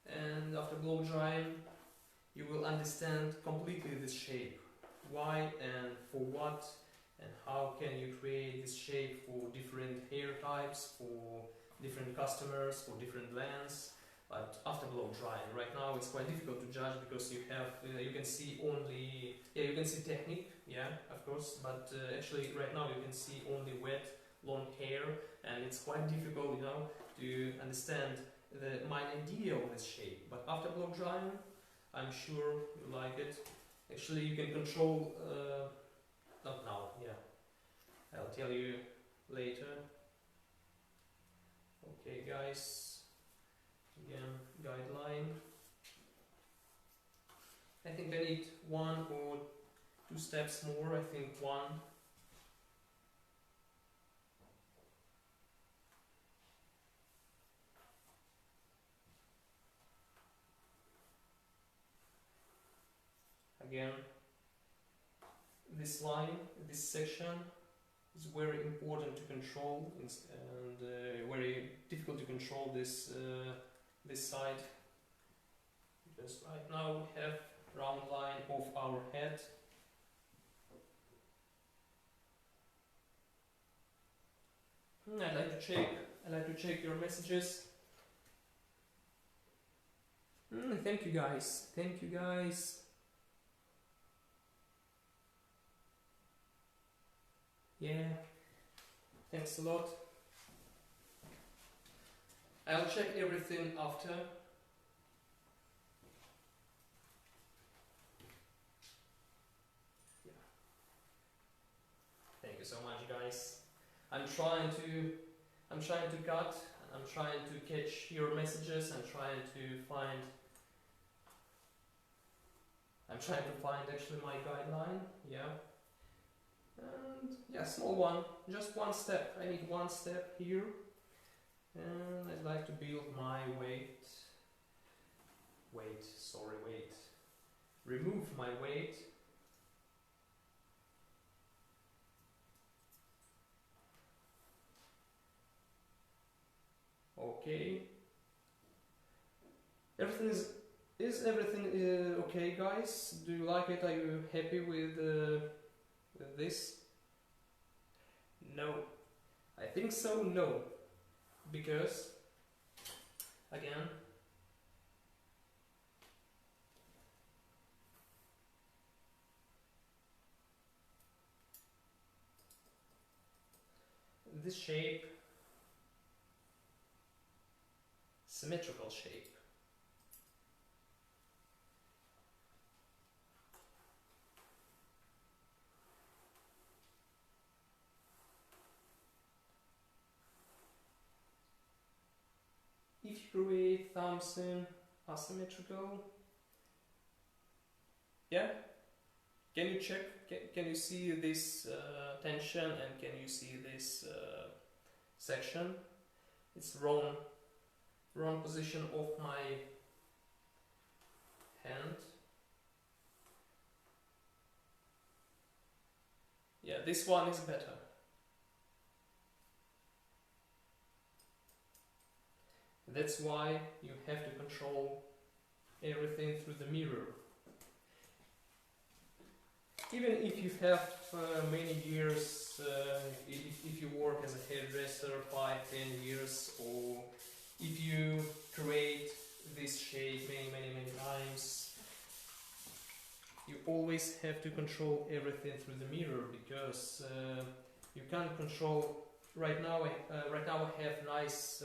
And after blow drying, you will understand completely this shape. Why and for what, and how can you create this shape for different hair types, for different customers, for different lengths. But after blow drying, right now it's quite difficult to judge, because you have you can see only, yeah, you can see technique, yeah, of course, but actually right now you can see only wet long hair, and it's quite difficult, you know, to understand my idea of this shape. But after blow drying, I'm sure you like it. Actually, you can control, not now, yeah, I'll tell you later. Okay guys, again, guideline. I think I need 1 or 2 steps more, I think 1. Again, this line, this section is very important to control, and very difficult to control this this side, because right now we have round line of our head. I like to check your messages. Thank you guys. Thank you guys. Yeah, thanks a lot. I'll check everything after. Yeah. Thank you so much, guys. I'm trying to cut. I'm trying to catch your messages. I'm trying to find I'm trying to find actually my guideline, yeah. And yeah, small one, just one step. I need one step here. And I'd like to build my weight. Remove my weight. Okay. Everything is everything okay, guys? Do you like it? Are you happy with this? No. I think so, no. Because, again, this shape, symmetrical shape. If you create something asymmetrical, yeah, can you check, can you see this tension and can you see this section? It's wrong position of my hand. Yeah, this one is better. That's why you have to control everything through the mirror. Even if you have many years, if you work as a hairdresser 5-10 years, or if you create this shape many times, you always have to control everything through the mirror, because you can't control. Right now I have nice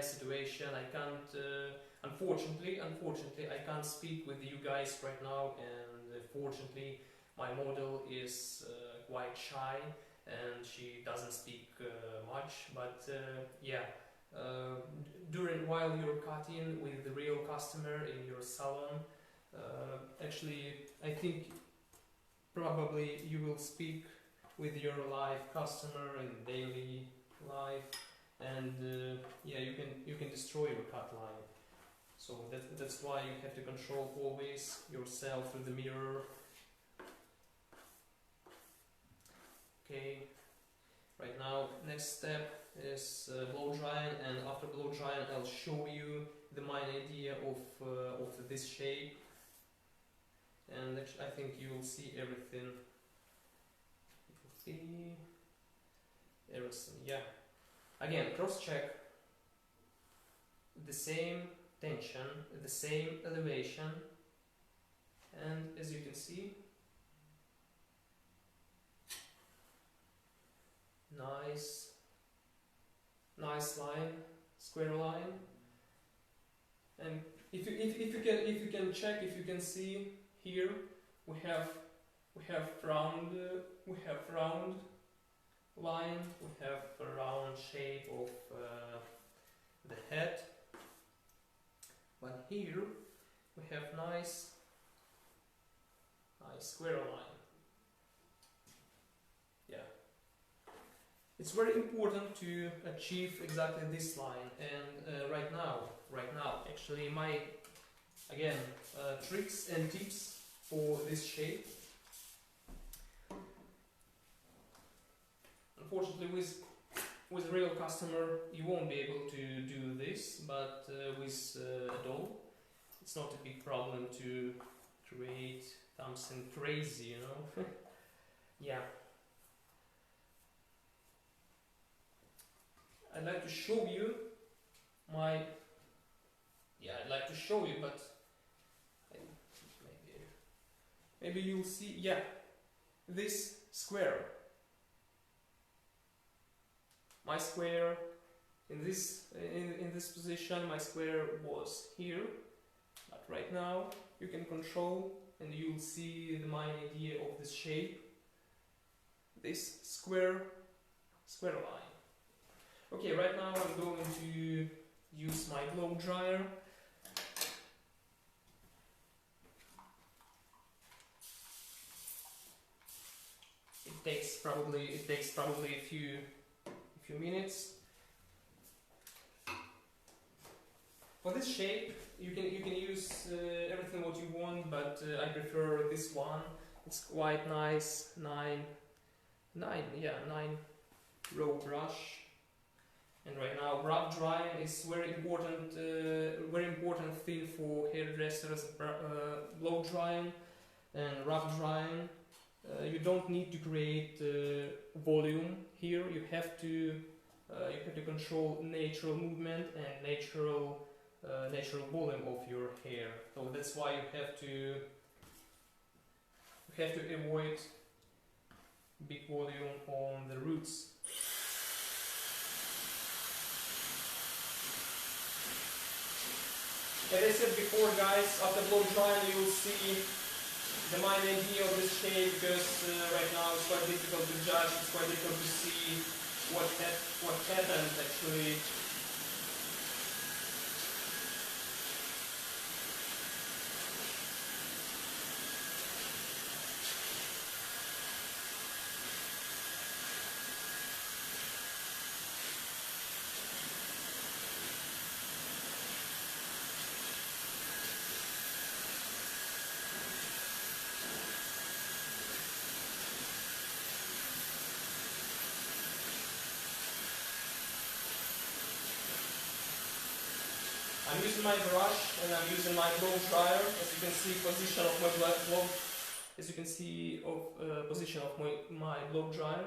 situation. I can't, unfortunately, I can't speak with you guys right now, and fortunately, my model is quite shy and she doesn't speak much. But yeah, while you're cutting with the real customer in your salon, actually, I think probably you will speak with your live customer in daily life, and yeah, you can destroy your cut line. So that's why you have to control always yourself through the mirror. Okay, right now next step is blow drying, and after blow drying I'll show you the main idea of this shape, and actually I think you will see everything. Everything, yeah. Again, cross check. The same tension, the same elevation, and as you can see, nice line, square line. And if you can check, if you can see here, we have round line, we have a round shape of the head, but here we have nice square line. Yeah, it's very important to achieve exactly this line. And right now actually my tricks and tips for this shape. Unfortunately, with real customer you won't be able to do this, but with a doll it's not a big problem to create something crazy, you know. Yeah, I'd like to show you but maybe you'll see, yeah, this square. My square in this position, my square was here, but right now you can control and you'll see the main idea of this shape, this square line. Okay, right now I'm going to use my blow dryer. takes probably a few minutes. For this shape, you can use everything what you want, but I prefer this one. It's quite nice. 9 row brush. And right now, rough drying is very important thing for hairdressers. Blow drying and rough drying. You don't need to create volume here. You have to control natural movement and natural volume of your hair. So that's why you have to avoid big volume on the roots. As I said before, guys, after blow drying you will see the main idea of this shape, because right now it's quite difficult to judge, it's quite difficult to see what happened actually. I'm using my brush and I'm using my blow dryer. As you can see, position of my my blow dryer.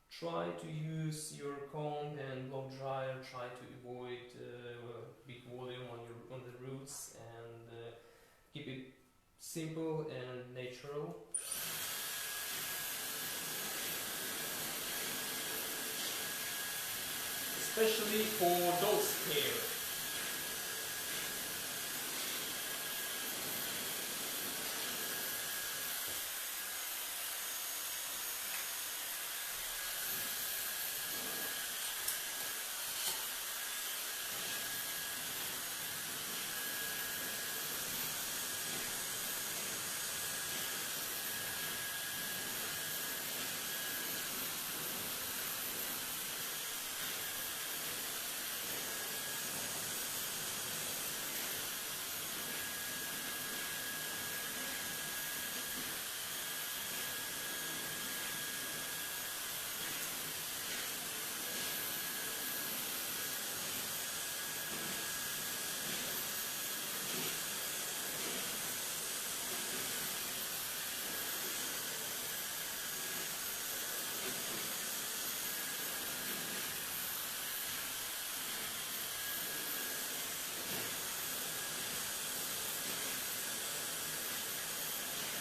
Try to use your comb and blow dryer. Try to avoid big volume on the roots and keep it simple and natural. Especially for doll's hair.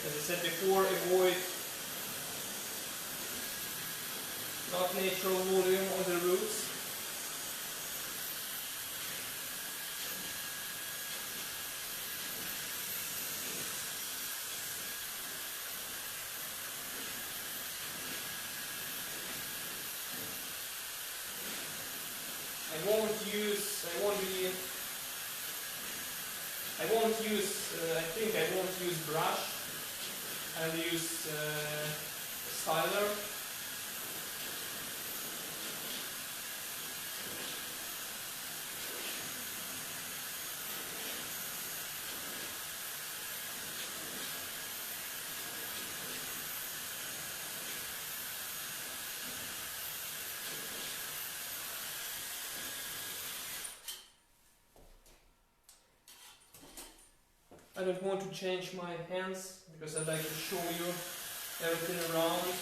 As I said before, avoid not natural volume on the roots. I won't use brush. I'll use styler. I don't want to change my hands because I'd like to show you everything around.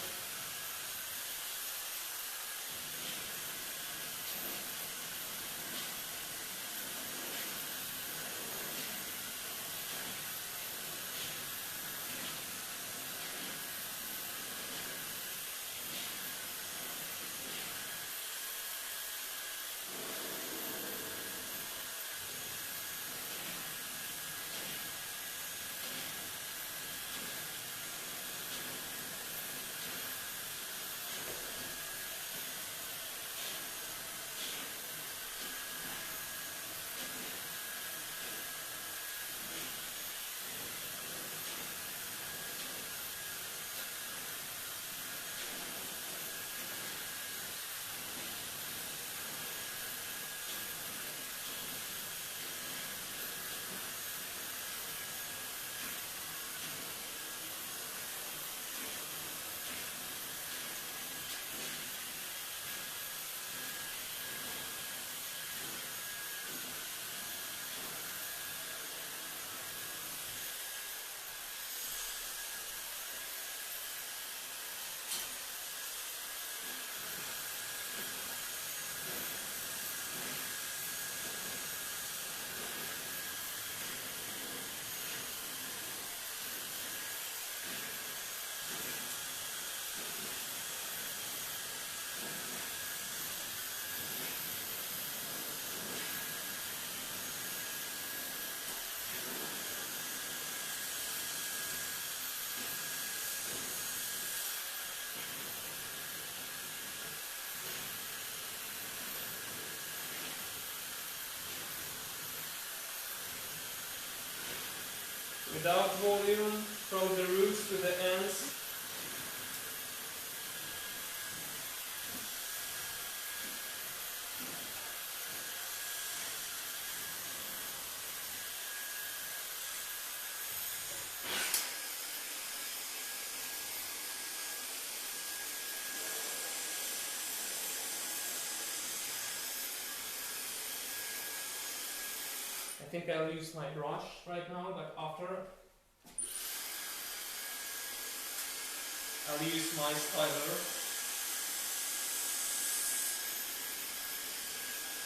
without volume, from the roots to the ends. I think I'll use my brush right now, but after I'll use my styler.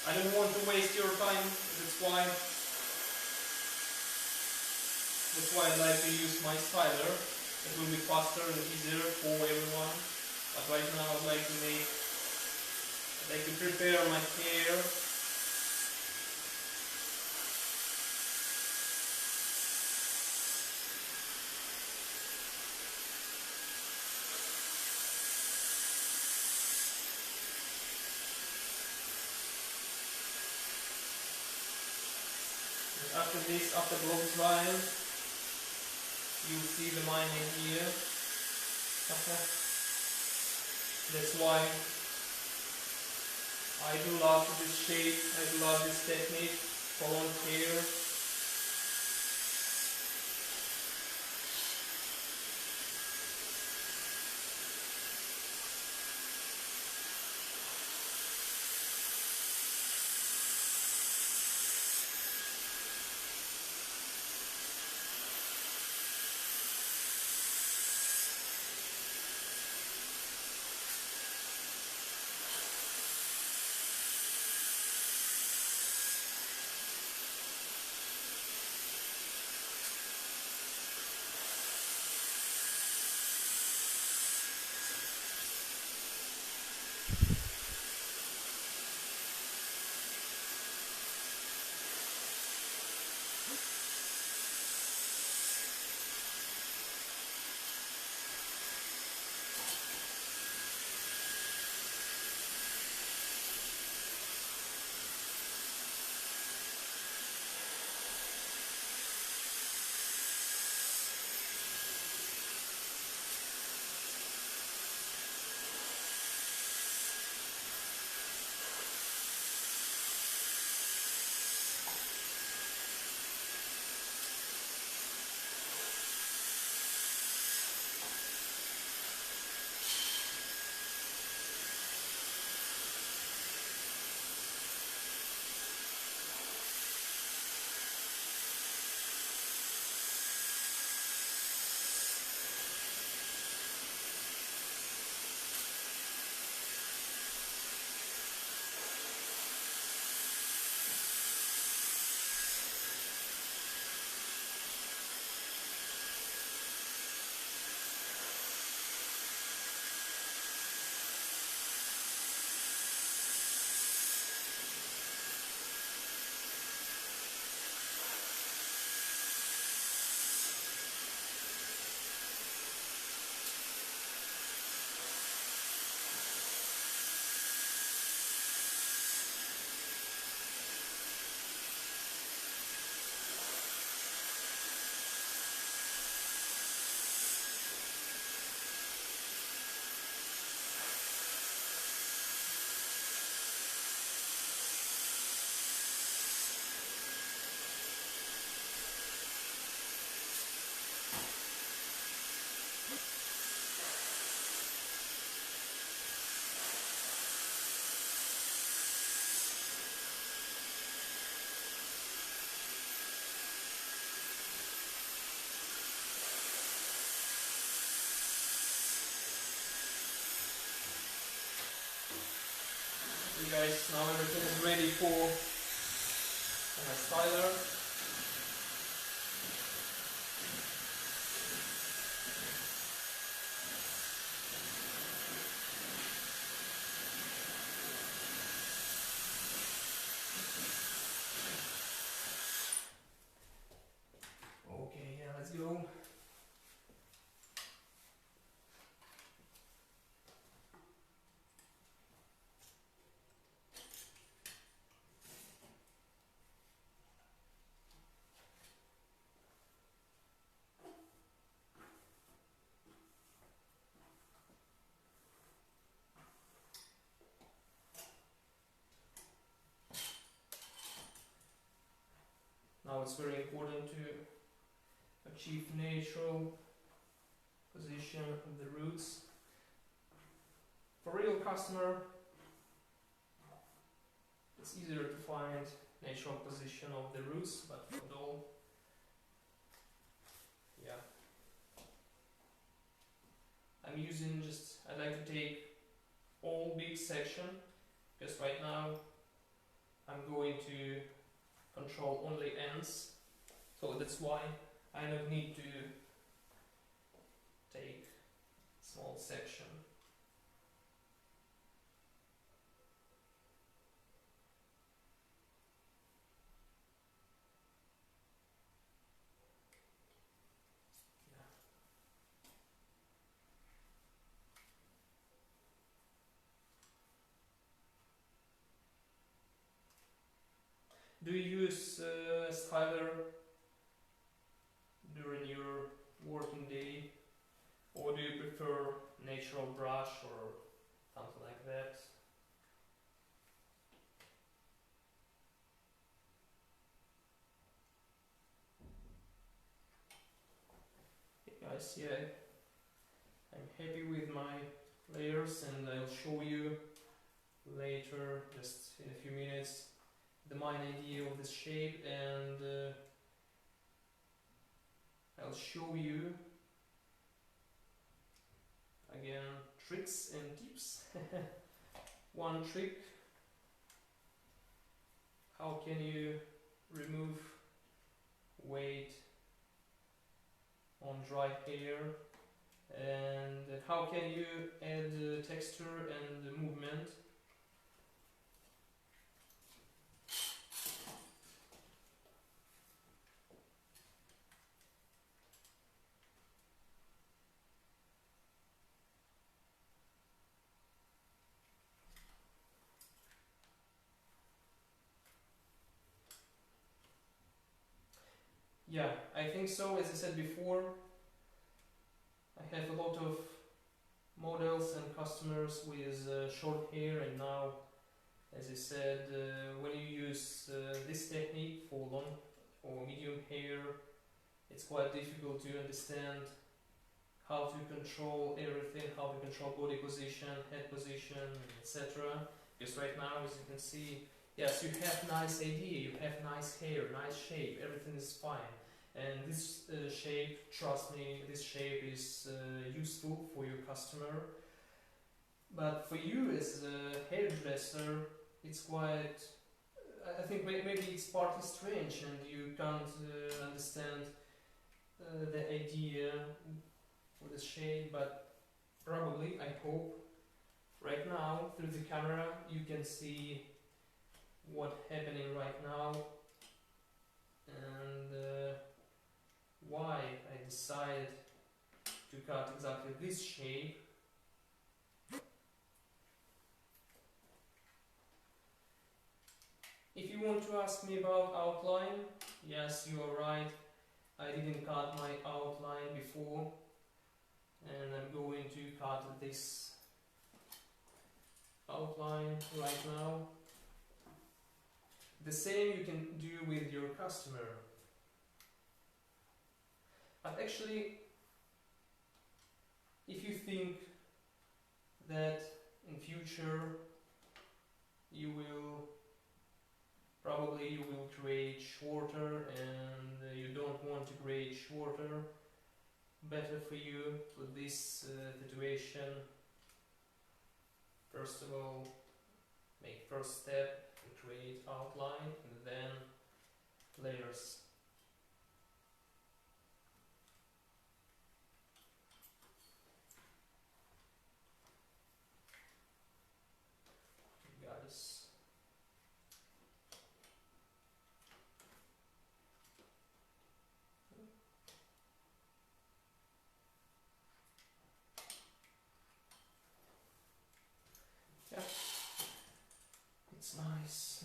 I don't want to waste your time, that's why I like to use my styler. It will be faster and easier for everyone. But right now I'd like to prepare my hair. After this, after blow drying, you'll see the mining here. That's why I do love this shape, I do love this technique for long hair. Guys, now everything is ready for my styler. Okay, yeah, let's go. Now it's very important to achieve natural position of the roots. For real customer, it's easier to find natural position of the roots, but for doll, yeah. I'm using I like to take all big section, because right now I'm going to control only ends, so that's why I don't need to take small section. Do you use styler during your working day, or do you prefer natural brush or something like that? Hey guys, yeah, I'm happy with my layers, and I'll show you later, just in a few minutes, the main idea of this shape, and I'll show you again tricks and tips. One trick: how can you remove weight on dry hair, and how can you add texture and movement. Yeah, I think so. As I said before, I have a lot of models and customers with short hair, and now, as I said, when you use this technique for long or medium hair, it's quite difficult to understand how to control everything, how to control body position, head position, etc. Because right now, as you can see, yes, you have nice idea, you have nice hair, nice shape, everything is fine. And this shape, trust me, this shape is useful for your customer. But for you as a hairdresser, it's quite, I think maybe it's partly strange, and you can't understand the idea for the shape, but probably, I hope, right now, through the camera, you can see what's happening right now, and why I decided to cut exactly this shape. If you want to ask me about outline, yes, you are right, I didn't cut my outline before, and I'm going to cut this outline right now. The same you can do with your customer. But actually, if you think that in future you will create shorter, and you don't want to create shorter, better for you with this situation, first of all, make first step and create outline, and then layers. Guys, yeah, it's nice.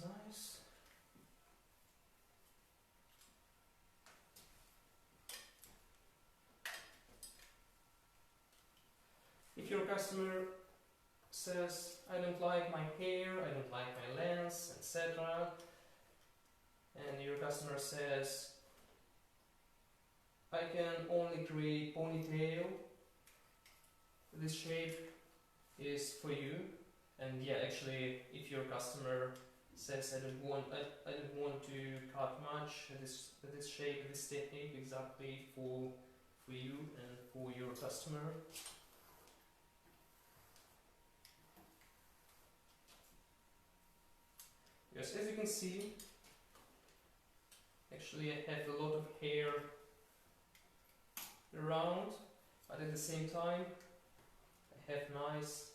If your customer says, I don't like my hair, I don't like my lens, etc., and your customer customer says, I can only create ponytail, this shape is for you. And yeah, actually, if your customer says I don't want to cut much, this shape, this technique exactly for you and for your customer. Yes, as you can see, actually I have a lot of hair around, but at the same time I have nice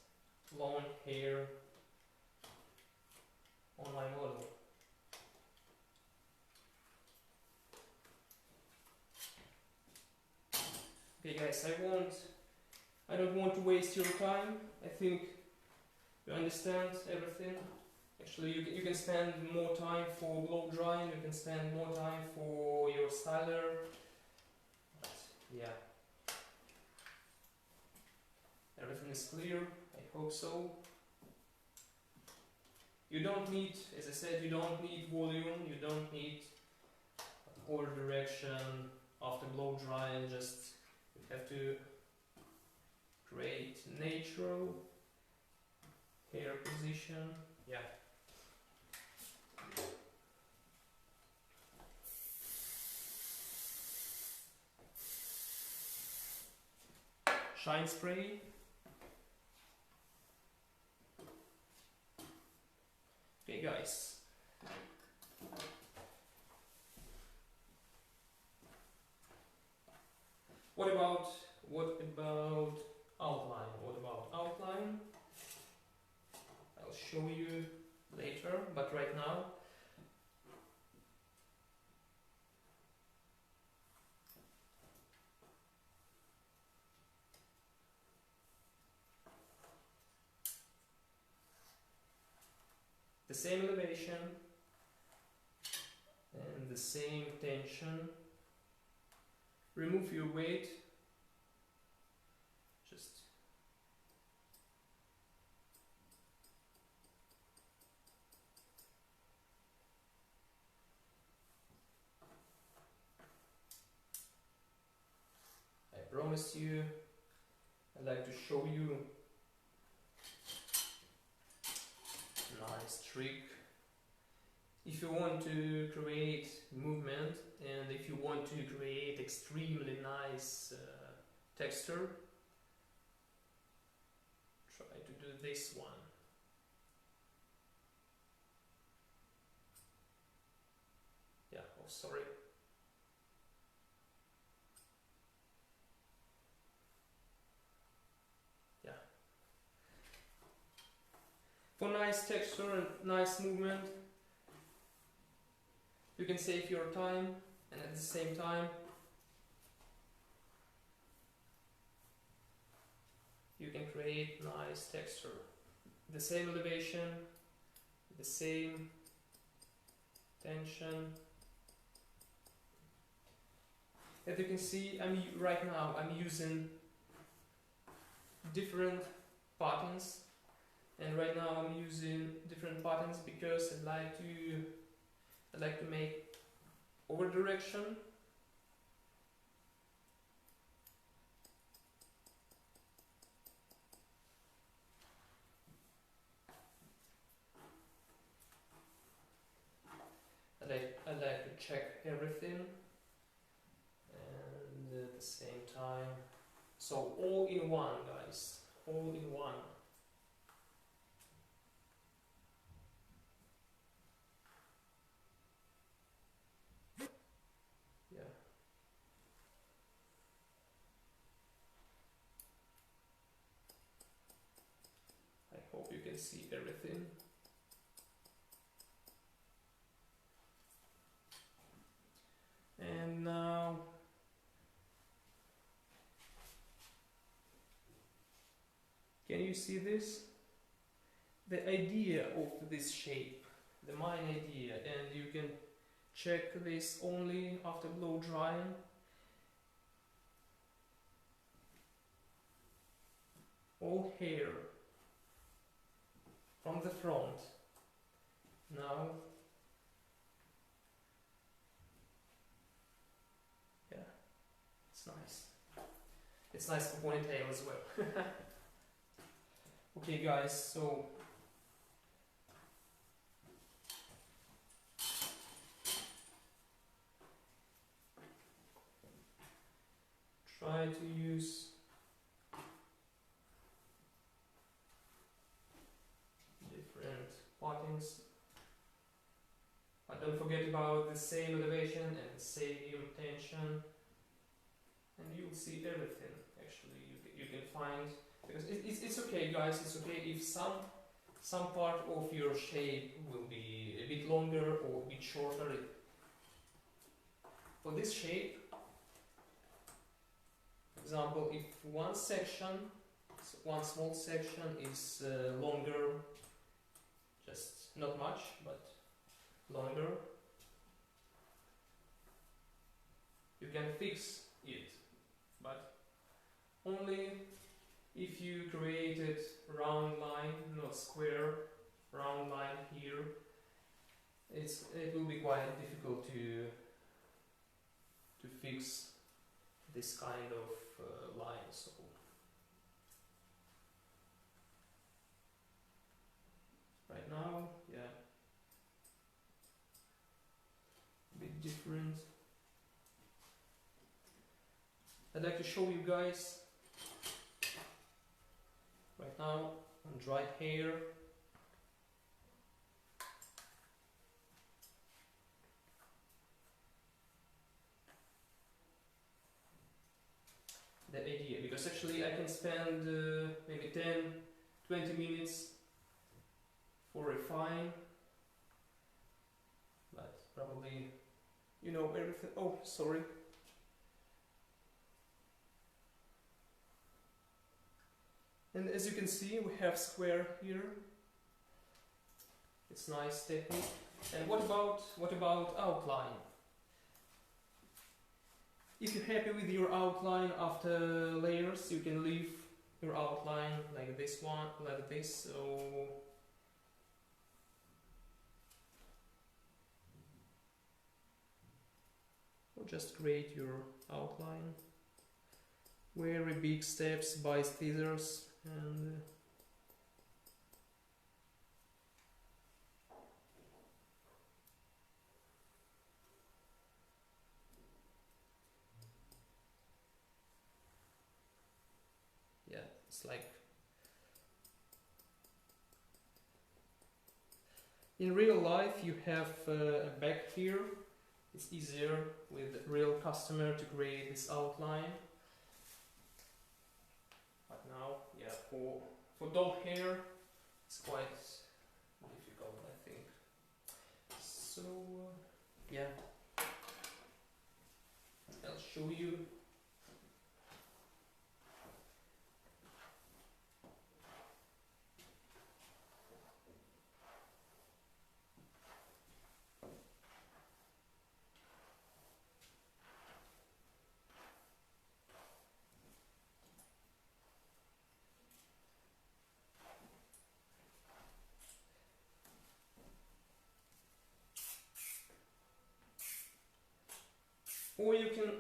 long hair on my model. Okay guys, I don't want to waste your time. I think you understand everything. Actually, you can spend more time for blow drying, you can spend more time for your styler. But yeah, everything is clear, I hope so. You don't need, as I said, you don't need volume, you don't need over direction after blow drying, just you have to create natural hair position. Yeah. Shine spray. Okay guys. What about outline? What about outline? I'll show you later, but right now the same elevation and the same tension. Remove your weight. Just I promise you, I'd like to show you a nice trick. If you want to create movement and if you want to create extremely nice texture, try to do this one. Yeah, oh sorry. Yeah. For nice texture and nice movement, you can save your time and at the same time you can create nice texture. The same elevation, the same tension. As you can see, right now I'm using different patterns, and right now I'm using different patterns because I like to make over direction. I like to check everything, and at the same time, so all in one, guys, all in one. Yeah. I hope you can see everything. And now can you see this? The idea of this shape, the main idea, and you can check this only after blow drying. All hair from the front. Now It's nice. It's nice for ponytail as well. Okay guys, so try to use different buttons, but don't forget about the same elevation and the same tension, and you'll see everything. Actually, you can find, because it's okay, guys. It's okay if some part of your shape will be a bit longer or a bit shorter. For this shape, for example, if one small section is longer, just not much, but longer, you can fix it, but only if you created round line, not square, round line here. It will be quite difficult to fix this kind of line. So right now, yeah, a bit different. I'd like to show you guys right now on dry hair. The idea, because actually I can spend maybe 10-20 minutes for refine, but probably you know everything. Oh, sorry. And as you can see, we have square here. It's nice technique. And what about outline? If you're happy with your outline after layers, you can leave your outline like this one, like this. So or just create your outline. Very big steps by scissors and yeah, it's like in real life you have a back here. It's easier with real customer to create this outline. But now, yeah, for doll hair, it's quite difficult, I think. So, yeah, I'll show you. Or you can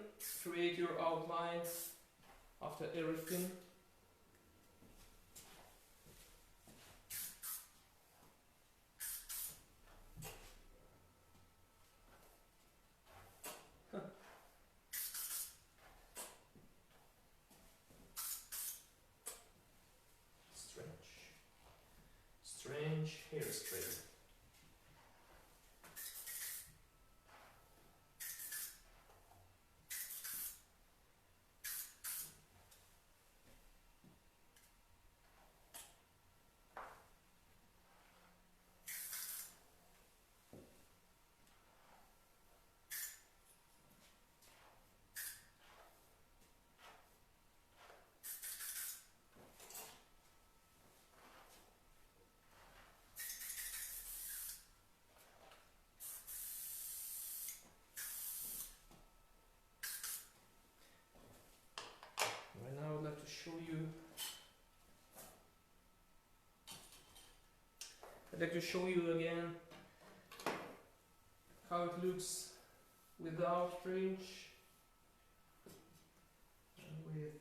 create your outlines after everything. Strange hairstyle. I'd like to show you again how it looks without fringe. with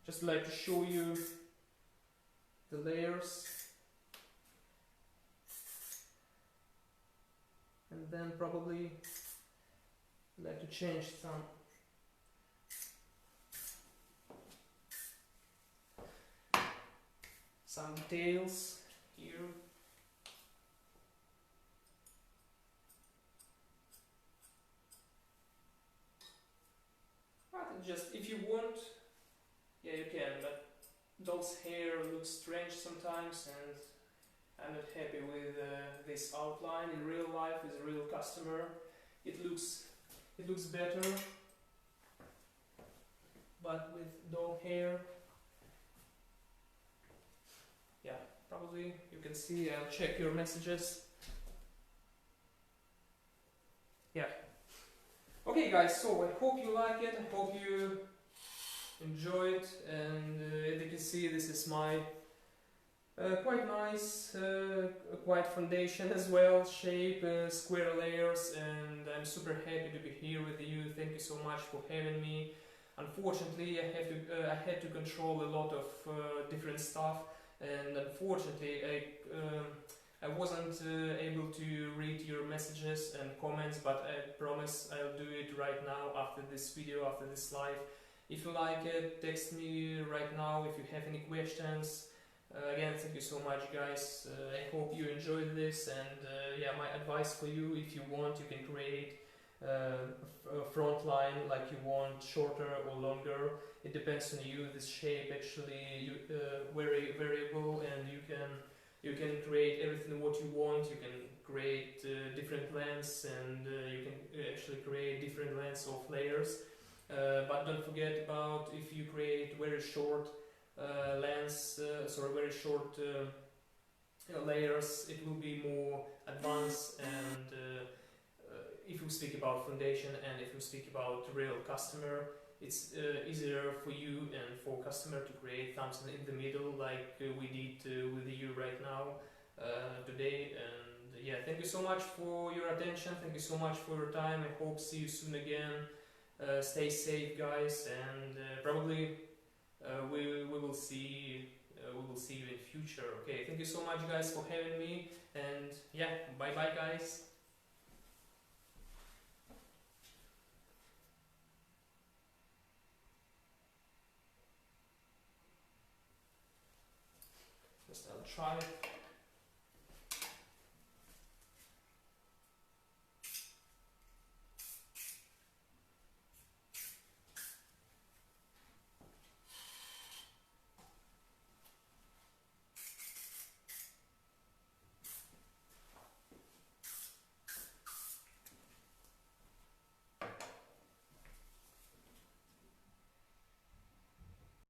just like to show you the layers, and then probably like to change some details here. But just if you want, yeah, you can, but dog's hair looks strange sometimes, and I'm not happy with this outline. In real life, with a real customer, it looks better, but with dog hair, yeah, probably you can see. I'll check your messages. Yeah. Okay, guys. So I hope you like it. I hope you enjoy it, and as you can see, this is my quite nice, quite foundation as well, shape, square layers, and I'm super happy to be here with you. Thank you so much for having me. Unfortunately, I had to control a lot of different stuff, and unfortunately I wasn't able to read your messages and comments, but I promise I'll do it right now after this video, after this live. If you like it, text me right now if you have any questions. Again, thank you so much, guys. I hope you enjoyed this, and yeah, my advice for you: if you want, you can create a front line like you want, shorter or longer. It depends on you. This shape actually very variable, and you can create everything what you want. You can create different lengths, and you can actually create different lengths of layers. But don't forget about, if you create very short very short layers, it will be more advanced, and if you speak about foundation and if you speak about real customer, it's easier for you and for customer to create something in the middle, like we did with you right now today. And yeah, thank you so much for your attention, thank you so much for your time. I hope see you soon again. Stay safe, guys, and probably we will see you in future. Okay, thank you so much, guys, for having me, and yeah, bye bye, guys. Just I'll try.